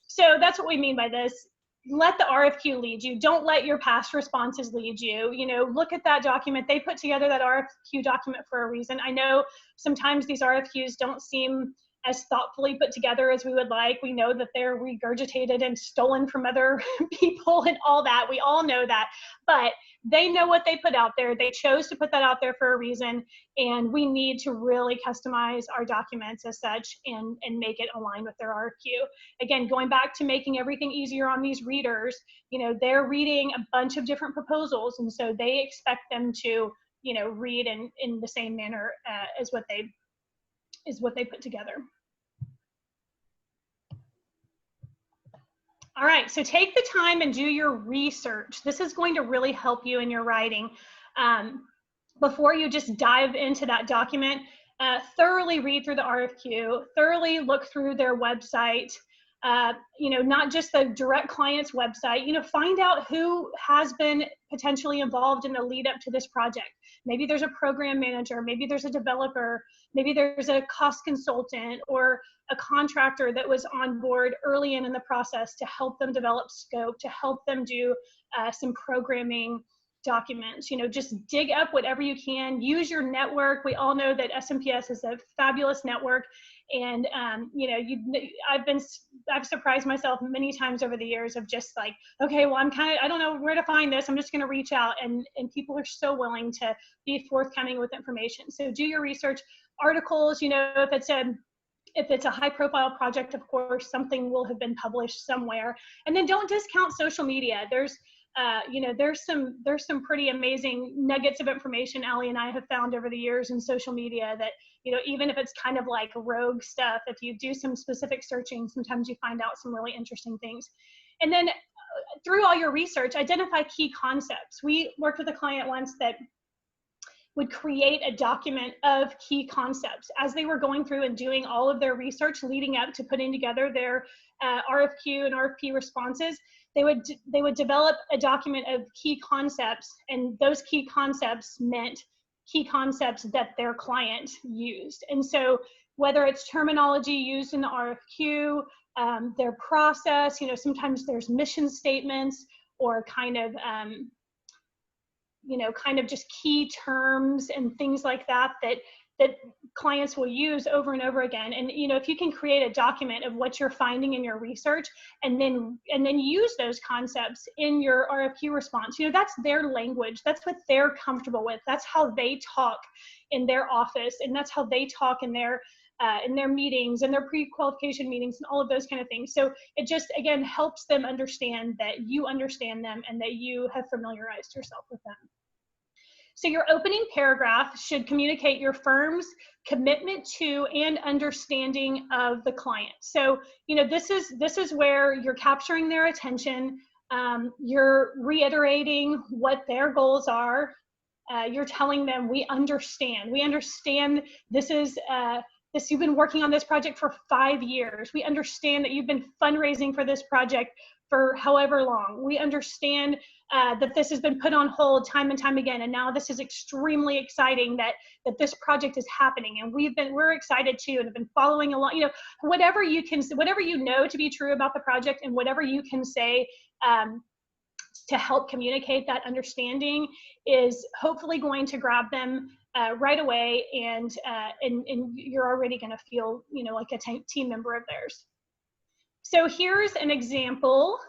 So that's what we mean by this. Let the RFQ lead you. Don't let your past responses lead you. Look at that document. They put together that RFQ document for a reason. I know sometimes these RFQs don't seem as thoughtfully put together as we would like. We know that they're regurgitated and stolen from other people and all that. We all know that, but they know what they put out there. They chose to put that out there for a reason, and we need to really customize our documents as such and make it align with their RFQ. Again, going back to making everything easier on these readers, you know, they're reading a bunch of different proposals, and so they expect them to, you know, read in the same manner as what they put together. All right, so take the time and do your research. This is going to really help you in your writing. Before you just dive into that document, thoroughly read through the RFQ, thoroughly look through their website, you know, not just the direct client's website, you know, find out who has been potentially involved in the lead up to this project. Maybe there's a program manager, maybe there's a developer, maybe there's a cost consultant or a contractor that was on board early in the process to help them develop scope, to help them do some programming documents. You know, just dig up whatever you can, use your network. We all know that SMPS is a fabulous network, and you know, I've surprised myself many times over the years of just like, okay, well, I don't know where to find this, I'm just going to reach out, and people are so willing to be forthcoming with information. So do your research. Articles, you know, if it's a high profile project, of course, something will have been published somewhere. And then don't discount social media. There's you know, there's some pretty amazing nuggets of information Allie and I have found over the years in social media that, you know, even if it's kind of like rogue stuff, if you do some specific searching, sometimes you find out some really interesting things. And then through all your research, identify key concepts. We worked with a client once that would create a document of key concepts as they were going through and doing all of their research leading up to putting together their RFQ and RFP responses. They would develop a document of key concepts, and those key concepts meant key concepts that their client used. And so whether it's terminology used in the RFQ, their process, you know, sometimes there's mission statements or kind of you know, kind of just key terms and things like that clients will use over and over again. And, you know, if you can create a document of what you're finding in your research and then use those concepts in your RFQ response, you know, that's their language. That's what they're comfortable with. That's how they talk in their office, and that's how they talk in their meetings and their pre-qualification meetings and all of those kind of things. So it just, again, helps them understand that you understand them and that you have familiarized yourself with them. So your opening paragraph should communicate your firm's commitment to and understanding of the client. So, you know, this is where you're capturing their attention. You're reiterating what their goals are. You're telling them, we understand this is, you've been working on this project for 5 years. We understand that you've been fundraising for this project for however long. We understand that this has been put on hold time and time again, and now this is extremely exciting that this project is happening, and we're excited too, and have been following along. You know, whatever you know to be true about the project, and whatever you can say to help communicate that understanding is hopefully going to grab them right away, and you're already going to feel, you know, like a team member of theirs. So here's an example.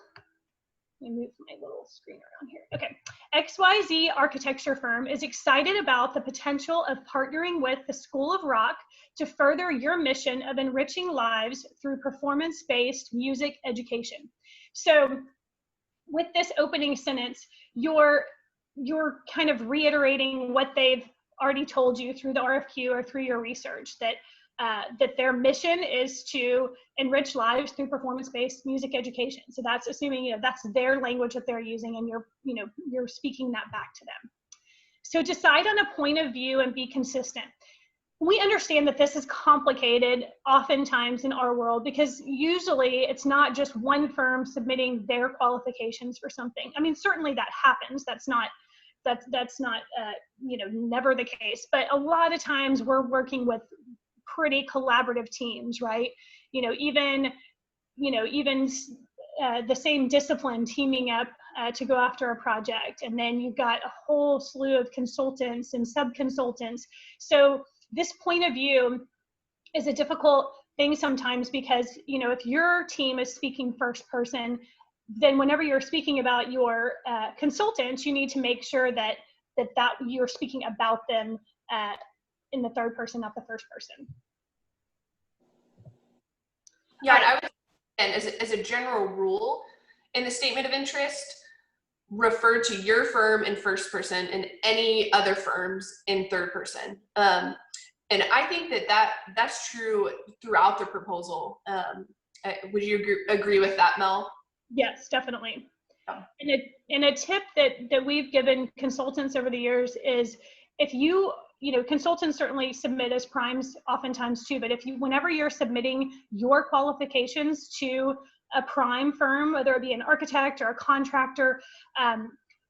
Let me move my little screen around here. Okay, XYZ architecture firm is excited about the potential of partnering with the School of Rock to further your mission of enriching lives through performance-based music education. So with this opening sentence, you're kind of reiterating what they've already told you through the RFQ or through your research, that their mission is to enrich lives through performance-based music education. So that's assuming, you know, that's their language that they're using, and you're speaking that back to them. So decide on a point of view and be consistent. We understand that this is complicated oftentimes in our world, because usually it's not just one firm submitting their qualifications for something. I mean, certainly that happens. That's not you know, never the case, but a lot of times we're working with pretty collaborative teams, right? Even the same discipline teaming up to go after a project, and then you've got a whole slew of consultants and sub-consultants. So this point of view is a difficult thing sometimes because, you know, if your team is speaking first person, then whenever you're speaking about your consultants, you need to make sure that you're speaking about them in the third person, not the first person. Yeah, and I would, and as a general rule, in the statement of interest, refer to your firm in first person and any other firms in third person. And I think that's true throughout the proposal. Would you agree with that, Mel? Yes, definitely. Yeah. And a tip that we've given consultants over the years is if you know, consultants certainly submit as primes oftentimes too, but whenever you're submitting your qualifications to a prime firm, whether it be an architect or a contractor,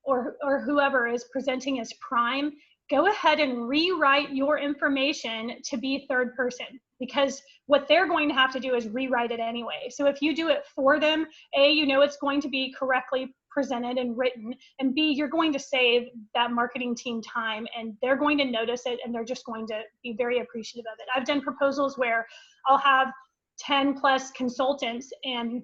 or whoever is presenting as prime, go ahead and rewrite your information to be third person, because what they're going to have to do is rewrite it anyway. So if you do it for them, A, you know it's going to be correctly presented and written, and B, you're going to save that marketing team time, and they're going to notice it, and they're just going to be very appreciative of it. I've done proposals where I'll have 10 plus consultants, and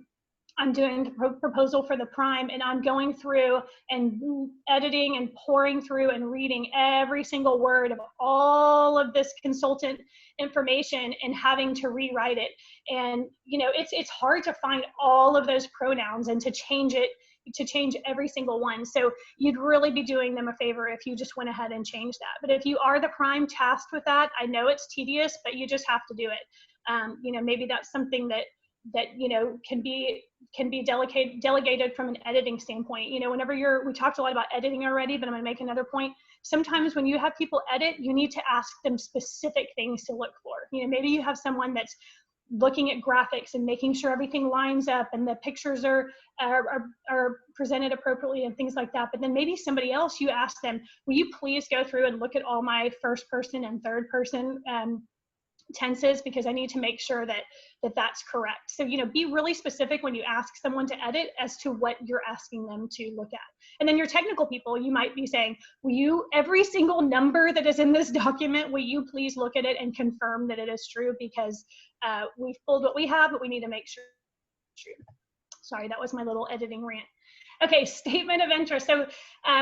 I'm doing the proposal for the prime, and I'm going through and editing and pouring through and reading every single word of all of this consultant information and having to rewrite it. And, you know, it's hard to find all of those pronouns and to change every single one. So you'd really be doing them a favor if you just went ahead and changed that. But if you are the prime tasked with that, I know it's tedious, but you just have to do it. You know, maybe that's something that you know can be delegated from an editing standpoint. You know, whenever we talked a lot about editing already, but I'm going to make another point. Sometimes when you have people edit, you need to ask them specific things to look for. You know, maybe you have someone that's looking at graphics and making sure everything lines up and the pictures are presented appropriately and things like that. But then maybe somebody else, you ask them, will you please go through and look at all my first person and third person tenses, because I need to make sure that that's correct. So, you know, be really specific when you ask someone to edit as to what you're asking them to look at. And then your technical people, you might be saying, will you, every single number that is in this document, will you please look at it and confirm that it is true, because we've pulled what we have, but we need to make sure it's true. Sorry, that was my little editing rant. Okay, statement of interest. So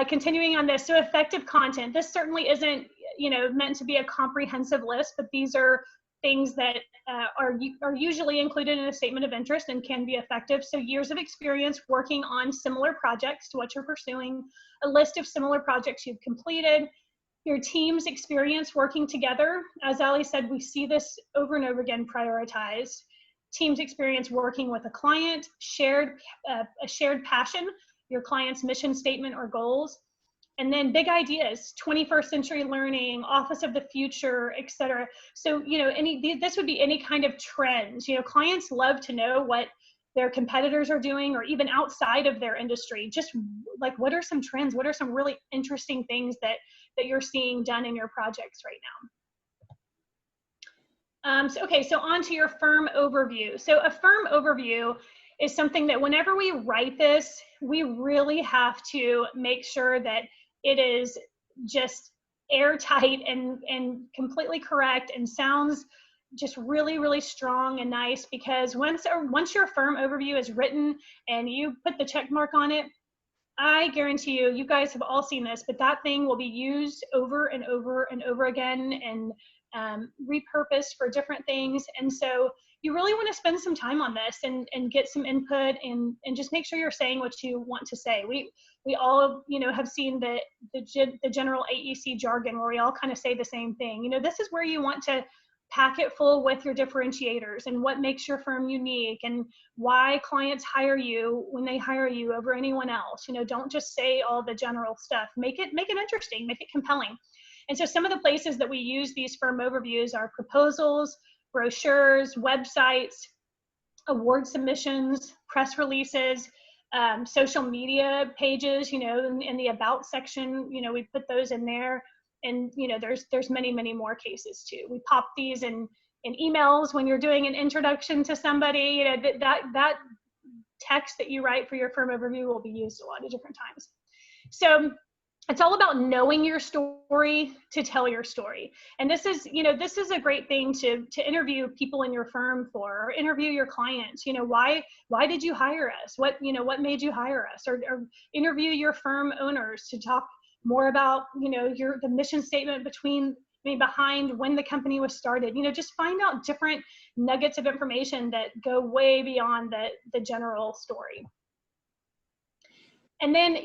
continuing on this, so effective content. This certainly isn't, you know, meant to be a comprehensive list, but these are things that are usually included in a statement of interest and can be effective. So years of experience working on similar projects to what you're pursuing, a list of similar projects you've completed, your team's experience working together. As Allie said, we see this over and over again prioritized. Team's experience working with a client, a shared passion, your client's mission statement or goals, and then big ideas, 21st century learning, office of the future, et cetera. So, you know, this would be any kind of trends. You know, clients love to know what their competitors are doing, or even outside of their industry. Just like, what are some trends? What are some really interesting things that you're seeing done in your projects right now? So on to your firm overview. So a firm overview is something that whenever we write this, we really have to make sure that it is just airtight and completely correct and sounds just really, really strong and nice, because once your firm overview is written and you put the check mark on it, I guarantee you guys have all seen this, but that thing will be used over and over and over again and repurposed for different things. And so you really want to spend some time on this and get some input and just make sure you're saying what you want to say. We all, you know, have seen the general AEC jargon where we all kind of say the same thing. You know, this is where you want to pack it full with your differentiators and what makes your firm unique and why clients hire you when they hire you over anyone else. You know, don't just say all the general stuff. Make it interesting, make it compelling. And so some of the places that we use these firm overviews are proposals, brochures, websites, award submissions, press releases, social media pages, you know, in the about section, you know, we put those in there. And, you know, there's many, many more cases too. We pop these in emails when you're doing an introduction to somebody. You know, that text that you write for your firm overview will be used a lot of different times. So it's all about knowing your story to tell your story. And this is, this is a great thing to interview people in your firm for, or interview your clients. Why did you hire us? What made you hire us? Or interview your firm owners to talk more about, the mission statement behind when the company was started. Just find out different nuggets of information that go way beyond the general story. And then,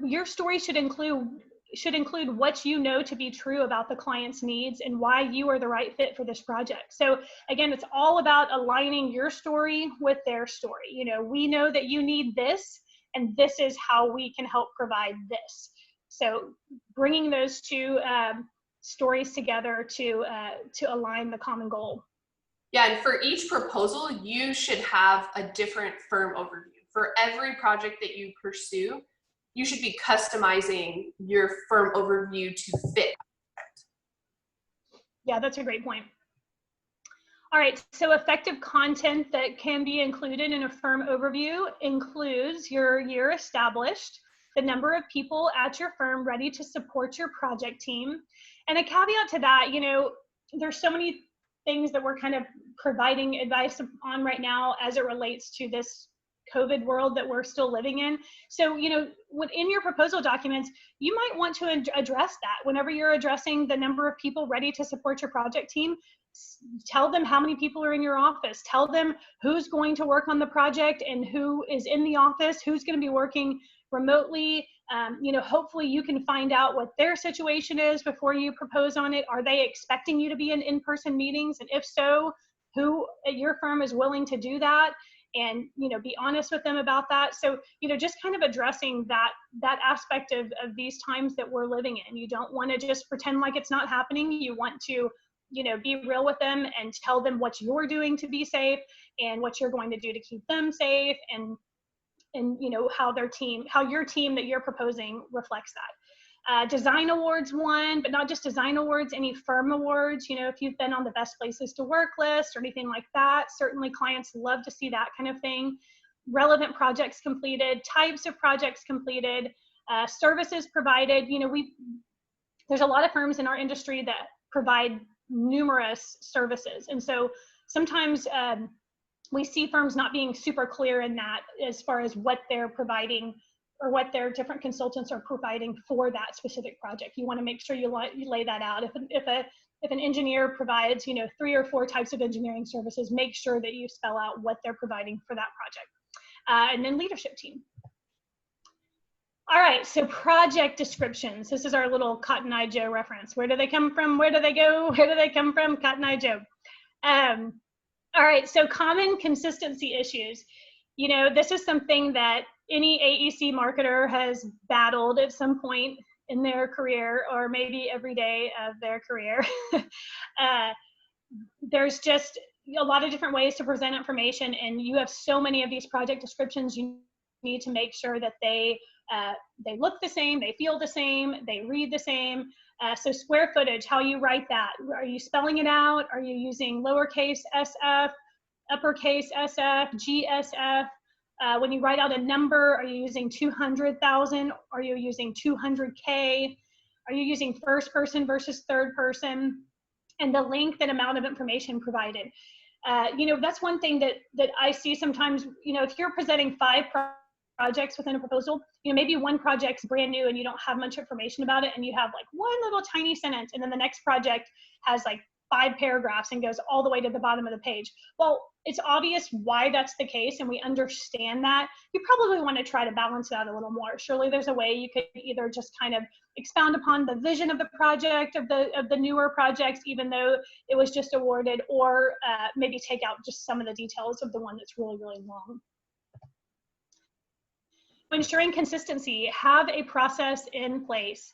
your story should include what you know to be true about the client's needs and why you are the right fit for this project. So again, it's all about aligning your story with their story. We know that you need this, and this is how we can help provide this. So bringing those two stories together to align the common goal. Yeah, and for each proposal, you should have a different firm overview. For every project that you pursue, you should be customizing your firm overview to fit. Yeah, that's a great point. All right, so effective content that can be included in a firm overview includes your year established, the number of people at your firm ready to support your project team. And a caveat to that, there's so many things that we're kind of providing advice on right now as it relates to this COVID world that we're still living in. So, in your proposal documents, you might want to address that whenever you're addressing the number of people ready to support your project team. Tell them how many people are in your office. Tell them who's going to work on the project and who is in the office, who's going to be working remotely. Hopefully you can find out what their situation is before you propose on it. Are they expecting you to be in in-person meetings? And if so, who at your firm is willing to do that? And, be honest with them about that. So, just kind of addressing that aspect of these times that we're living in. You don't want to just pretend like it's not happening. You want to, be real with them and tell them what you're doing to be safe and what you're going to do to keep them safe, and how your team that you're proposing reflects that. Design awards won, but not just design awards, any firm awards. If you've been on the best places to work list or anything like that, certainly clients love to see that kind of thing. Relevant projects completed, types of projects completed, services provided. There's a lot of firms in our industry that provide numerous services. And so sometimes we see firms not being super clear in that as far as what they're providing or what their different consultants are providing for that specific project. You want to make sure you lay that out. If an engineer provides, 3 or 4 types of engineering services, make sure that you spell out what they're providing for that project. And then leadership team. All right, so project descriptions. This is our little Cotton Eye Joe reference. Where do they come from? Where do they go? Where do they come from? Cotton Eye Joe. All right, so common consistency issues. This is something that any AEC marketer has battled at some point in their career, or maybe every day of their career. There's just a lot of different ways to present information, and you have so many of these project descriptions. You need to make sure that they look the same, they feel the same, they read the same. So square footage, how you write that. Are you spelling it out? Are you using lowercase SF, uppercase SF, GSF? When you write out a number, are you using 200,000? Are you using 200K? Are you using first person versus third person? And the length and amount of information provided. That's one thing that I see sometimes. If you're presenting 5 projects within a proposal, maybe one project's brand new and you don't have much information about it, and you have like one little tiny sentence, and then the next project has like 5 paragraphs and goes all the way to the bottom of the page. Well, it's obvious why that's the case, and we understand that. You probably want to try to balance it out a little more. Surely there's a way you could either just kind of expound upon the vision of the project, of the newer projects, even though it was just awarded, or maybe take out just some of the details of the one that's really, really long. Ensuring consistency, have a process in place.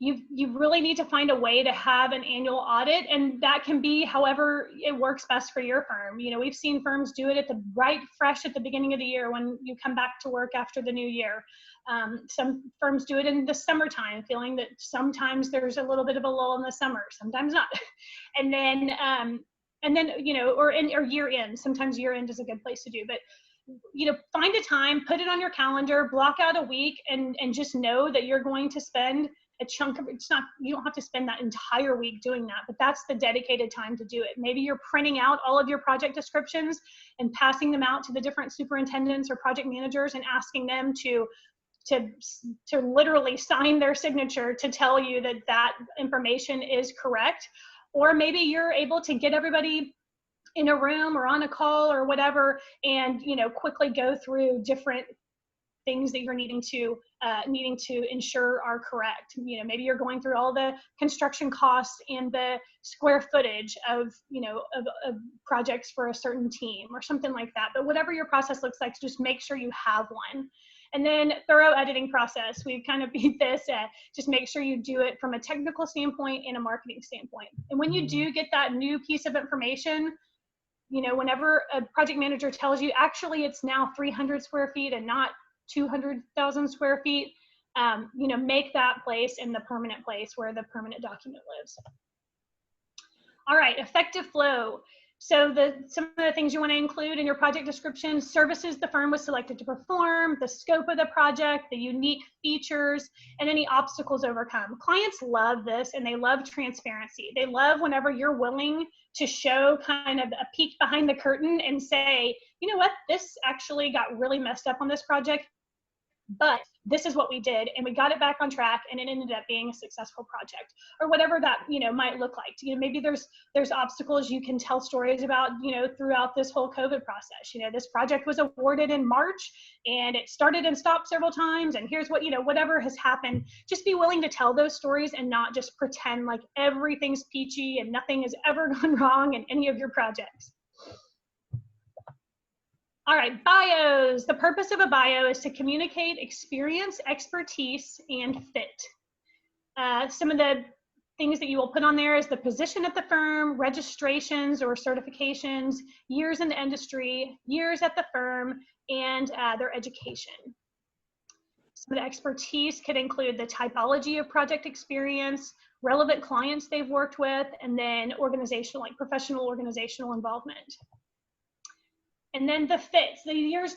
You really need to find a way to have an annual audit, and that can be however it works best for your firm. We've seen firms do it fresh at the beginning of the year when you come back to work after the new year. Some firms do it in the summertime, feeling that sometimes there's a little bit of a lull in the summer, sometimes not. And then or year end. Sometimes year end is a good place to do, but find a time, put it on your calendar, block out a week, and just know that you're going to spend a chunk of you don't have to spend that entire week doing that, but that's the dedicated time to do it. Maybe you're printing out all of your project descriptions and passing them out to the different superintendents or project managers and asking them to literally sign their signature to tell you that that information is correct. Or maybe you're able to get everybody in a room or on a call or whatever, and quickly go through different things that you're needing to ensure are correct. Maybe you're going through all the construction costs and the square footage of projects for a certain team or something like that. But whatever your process looks like, just make sure you have one. And then thorough editing process. We've kind of beat this. Just make sure you do it from a technical standpoint and a marketing standpoint. And when you do get that new piece of information, whenever a project manager tells you, actually, it's now 300 square feet and not 200,000 square feet, make that place in the permanent place where the permanent document lives. All right, effective flow. So some of the things you want to include in your project description: services the firm was selected to perform, the scope of the project, the unique features, and any obstacles overcome. Clients love this, and they love transparency. They love whenever you're willing to show kind of a peek behind the curtain and say, you know what, this actually got really messed up on this project, but this is what we did, and we got it back on track, and it ended up being a successful project, or whatever that might look like. Maybe there's obstacles you can tell stories about throughout this whole COVID process. This project was awarded in March, and it started and stopped several times, and here's what whatever has happened. Just be willing to tell those stories and not just pretend like everything's peachy and nothing has ever gone wrong in any of your projects. All right, bios. The purpose of a bio is to communicate experience, expertise, and fit. Some of the things that you will put on there is the position at the firm, registrations or certifications, years in the industry, years at the firm, and their education. Some of the expertise could include the typology of project experience, relevant clients they've worked with, and then organizational, like professional organizational involvement. And then the fits, the years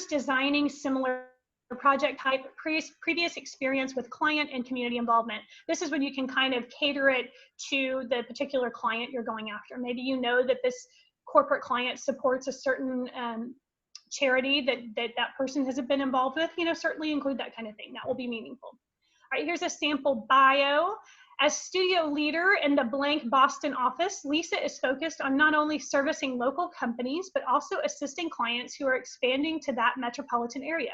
designing similar project type, previous experience with client and community involvement. This is when you can kind of cater it to the particular client you're going after. Maybe that this corporate client supports a certain charity that person has been involved with. Certainly include that kind of thing. That will be meaningful. All right, here's a sample bio. As studio leader in the blank Boston office, Lisa is focused on not only servicing local companies, but also assisting clients who are expanding to that metropolitan area.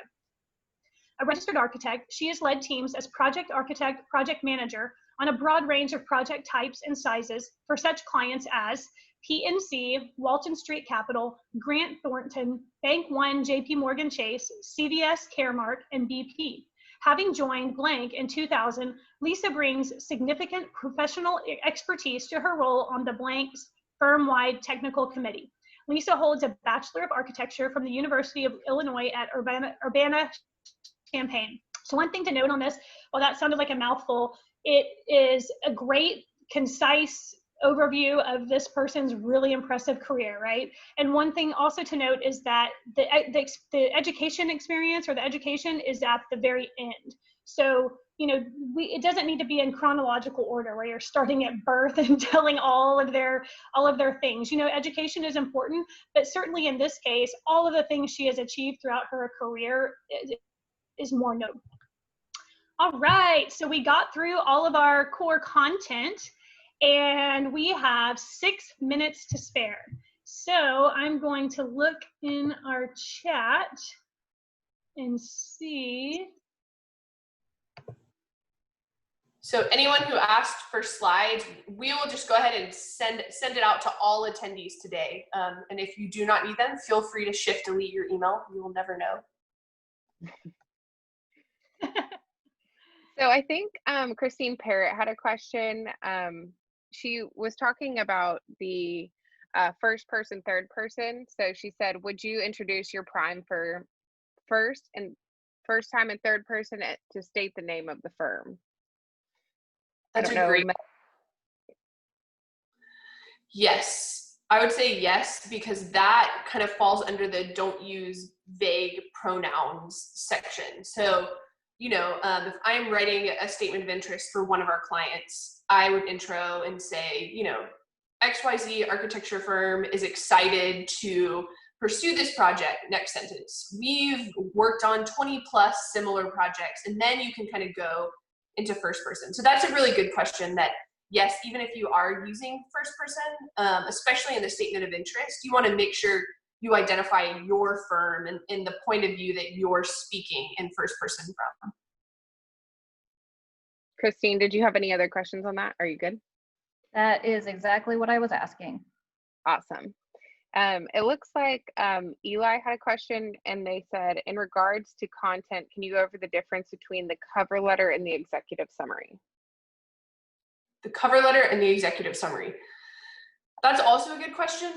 A registered architect, she has led teams as project architect, project manager on a broad range of project types and sizes for such clients as PNC, Walton Street Capital, Grant Thornton, Bank One, JP Morgan Chase, CVS Caremark, and BP. Having joined Blank in 2000, Lisa brings significant professional expertise to her role on the Blank's firm-wide technical committee. Lisa holds a Bachelor of Architecture from the University of Illinois at Urbana-Champaign. So one thing to note on this, while that sounded like a mouthful, it is a great, concise overview of this person's really impressive career, right? And one thing also to note is that the education experience or the education is at the very end. So, it doesn't need to be in chronological order where you're starting at birth and telling all of their things. Education is important, but certainly in this case, all of the things she has achieved throughout her career is more notable. All right, so we got through all of our core content, and we have 6 minutes to spare. So I'm going to look in our chat and see. So anyone who asked for slides, we will just go ahead and send it out to all attendees today. And if you do not need them, feel free to shift delete your email. You will never know. So I think Christine Parrott had a question. She was talking about the first person, third person. So she said, would you introduce your prime for first time and third person to state the name of the firm? That's a great. Yes. I would say yes, because that kind of falls under the don't use vague pronouns section. So, if I'm writing a statement of interest for one of our clients, I would intro and say, XYZ architecture firm is excited to pursue this project. Next sentence. We've worked on 20 plus similar projects, and then you can kind of go into first person. So that's a really good question that, yes, even if you are using first person, especially in the statement of interest, you want to make sure you identify your firm and the point of view that you're speaking in first person from. Christine, did you have any other questions on that? Are you good? That is exactly what I was asking. Awesome. It looks like Eli had a question, and they said, in regards to content, can you go over the difference between the cover letter and the executive summary? The cover letter and the executive summary. That's also a good question.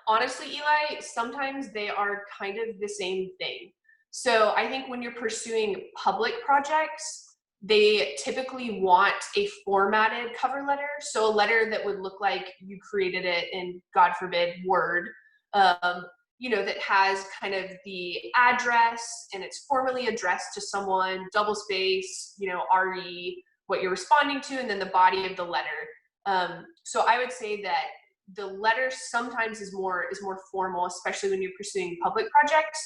Honestly, Eli, sometimes they are kind of the same thing. So I think when you're pursuing public projects, they typically want a formatted cover letter. So a letter that would look like you created it in, God forbid, Word, that has kind of the address and it's formally addressed to someone, double space, RE, what you're responding to, and then the body of the letter. So I would say that the letter sometimes is more formal, especially when you're pursuing public projects.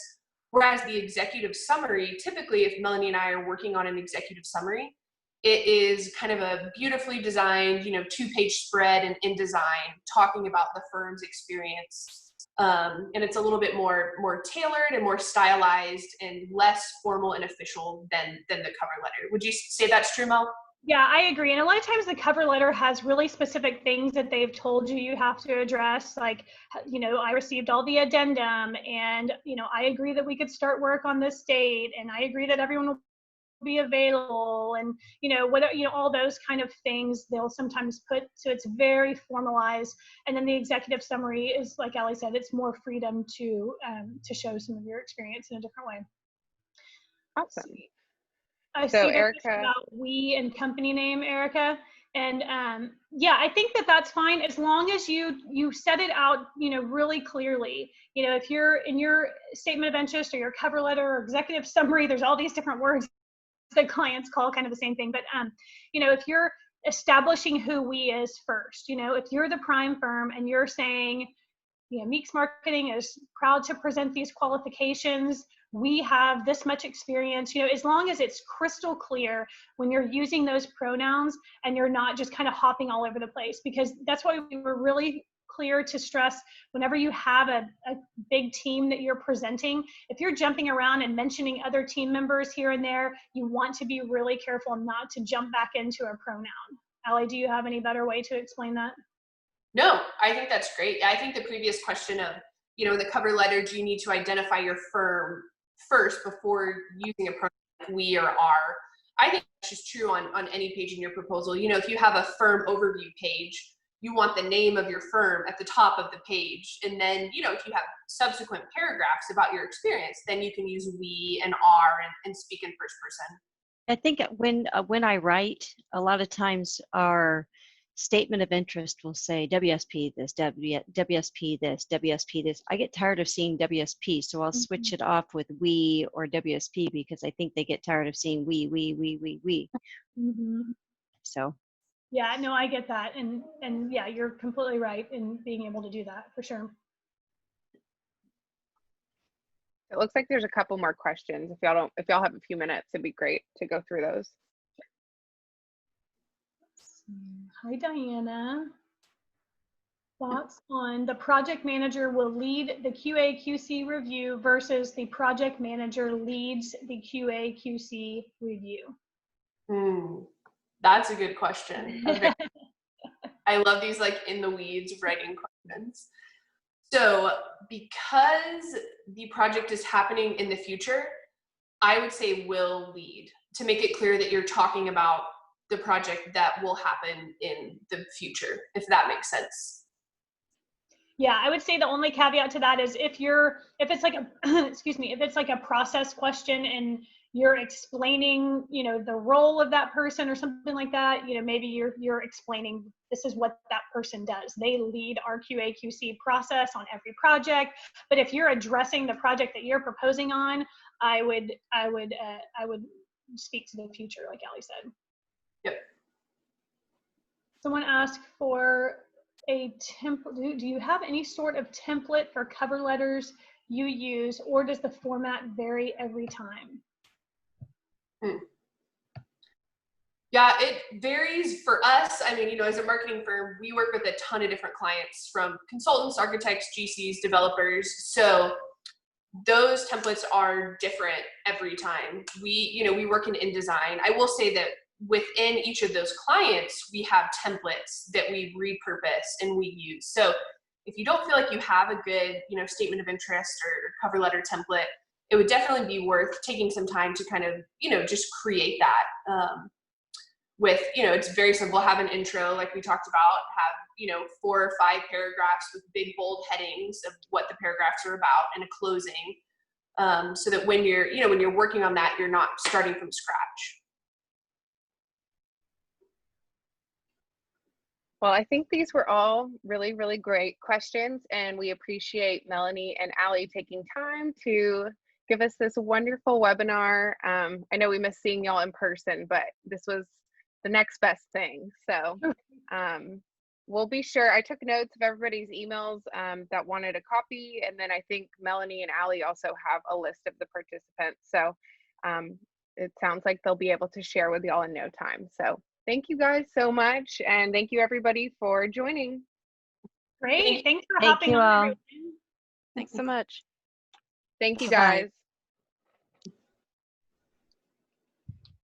Whereas the executive summary, typically if Melanie and I are working on an executive summary, it is kind of a beautifully designed, 2-page spread and InDesign talking about the firm's experience. And it's a little bit more tailored and more stylized and less formal and official than the cover letter. Would you say that's true, Mel? Yeah, I agree. And a lot of times the cover letter has really specific things that they've told you have to address. Like, I received all the addendum and, I agree that we could start work on this date. And I agree that everyone will be available. And, all those kind of things they'll sometimes put. So it's very formalized. And then the executive summary is, like Allie said, it's more freedom to show some of your experience in a different way. Awesome. I So see Erica, about we and company name, Erica, and yeah, I think that's fine as long as you set it out, really clearly. If you're in your statement of interest or your cover letter or executive summary, there's all these different words that clients call kind of the same thing. But if you're establishing who we is first, if you're the prime firm and you're saying, Meeks Marketing is proud to present these qualifications. We have this much experience, as long as it's crystal clear when you're using those pronouns and you're not just kind of hopping all over the place, because that's why we were really clear to stress whenever you have a big team that you're presenting, if you're jumping around and mentioning other team members here and there, you want to be really careful not to jump back into a pronoun. Allie, do you have any better way to explain that? No, I think that's great. I think the previous question of, in the cover letter, do you need to identify your firm first before using a pronoun like we or our? I think that's just true on any page in your proposal. If you have a firm overview page, you want the name of your firm at the top of the page. And then, if you have subsequent paragraphs about your experience, then you can use we and our and speak in first person. I think when I write, a lot of times our statement of interest will say WSP this, WSP this, WSP this. I get tired of seeing WSP, so I'll switch it off with we or WSP because I think they get tired of seeing we. Mm-hmm. So. Yeah, no, I get that. And yeah, you're completely right in being able to do that for sure. it looks like there's a couple more questions. If y'all have a few minutes, it'd be great to go through those. Hi, Diana. Thoughts on the project manager will lead the QA/QC review versus the project manager leads the QA/QC review? That's a good question. I love these in the weeds writing questions. So because the project is happening in the future, I would say will lead, to make it clear that you're talking about the project that will happen in the future, if that makes sense. Yeah, I would say the only caveat to that is if it's like a, excuse me, if it's like a process question and you're explaining, you know, the role of that person or something like that, you know, maybe you're explaining this is what that person does. They lead our QA/QC process on every project. But if you're addressing the project that you're proposing on, I would speak to the future, like Allie said. Yep. Someone asked for a template. Do you have any sort of template for cover letters you use, or does the format vary every time? Yeah, it varies for us. I mean, you know, as a marketing firm, we work with a ton of different clients, from consultants, architects, GCs, developers. So those templates are different every time. We work in InDesign. I will say that within each of those clients, we have templates that we repurpose and we use. So if you don't feel like you have a good, you know, statement of interest or cover letter template, it would definitely be worth taking some time to kind of, you know, just create that. With, you know, it's very simple. Have an intro, like we talked about, have, you know, 4 or 5 paragraphs with big bold headings of what the paragraphs are about, and a closing, so that when you're working on that, you're not starting from scratch. Well, I think these were all really, really great questions, and we appreciate Melanie and Allie taking time to give us this wonderful webinar. I know we miss seeing y'all in person, but this was the next best thing. So we'll be sure. I took notes of everybody's emails that wanted a copy, and then I think Melanie and Allie also have a list of the participants. So it sounds like they'll be able to share with y'all in no time. So thank you guys so much, and thank you everybody for joining. Great, thanks for Thank hopping you on. all. Everyone. Thanks so much. Thank you Bye-bye. guys.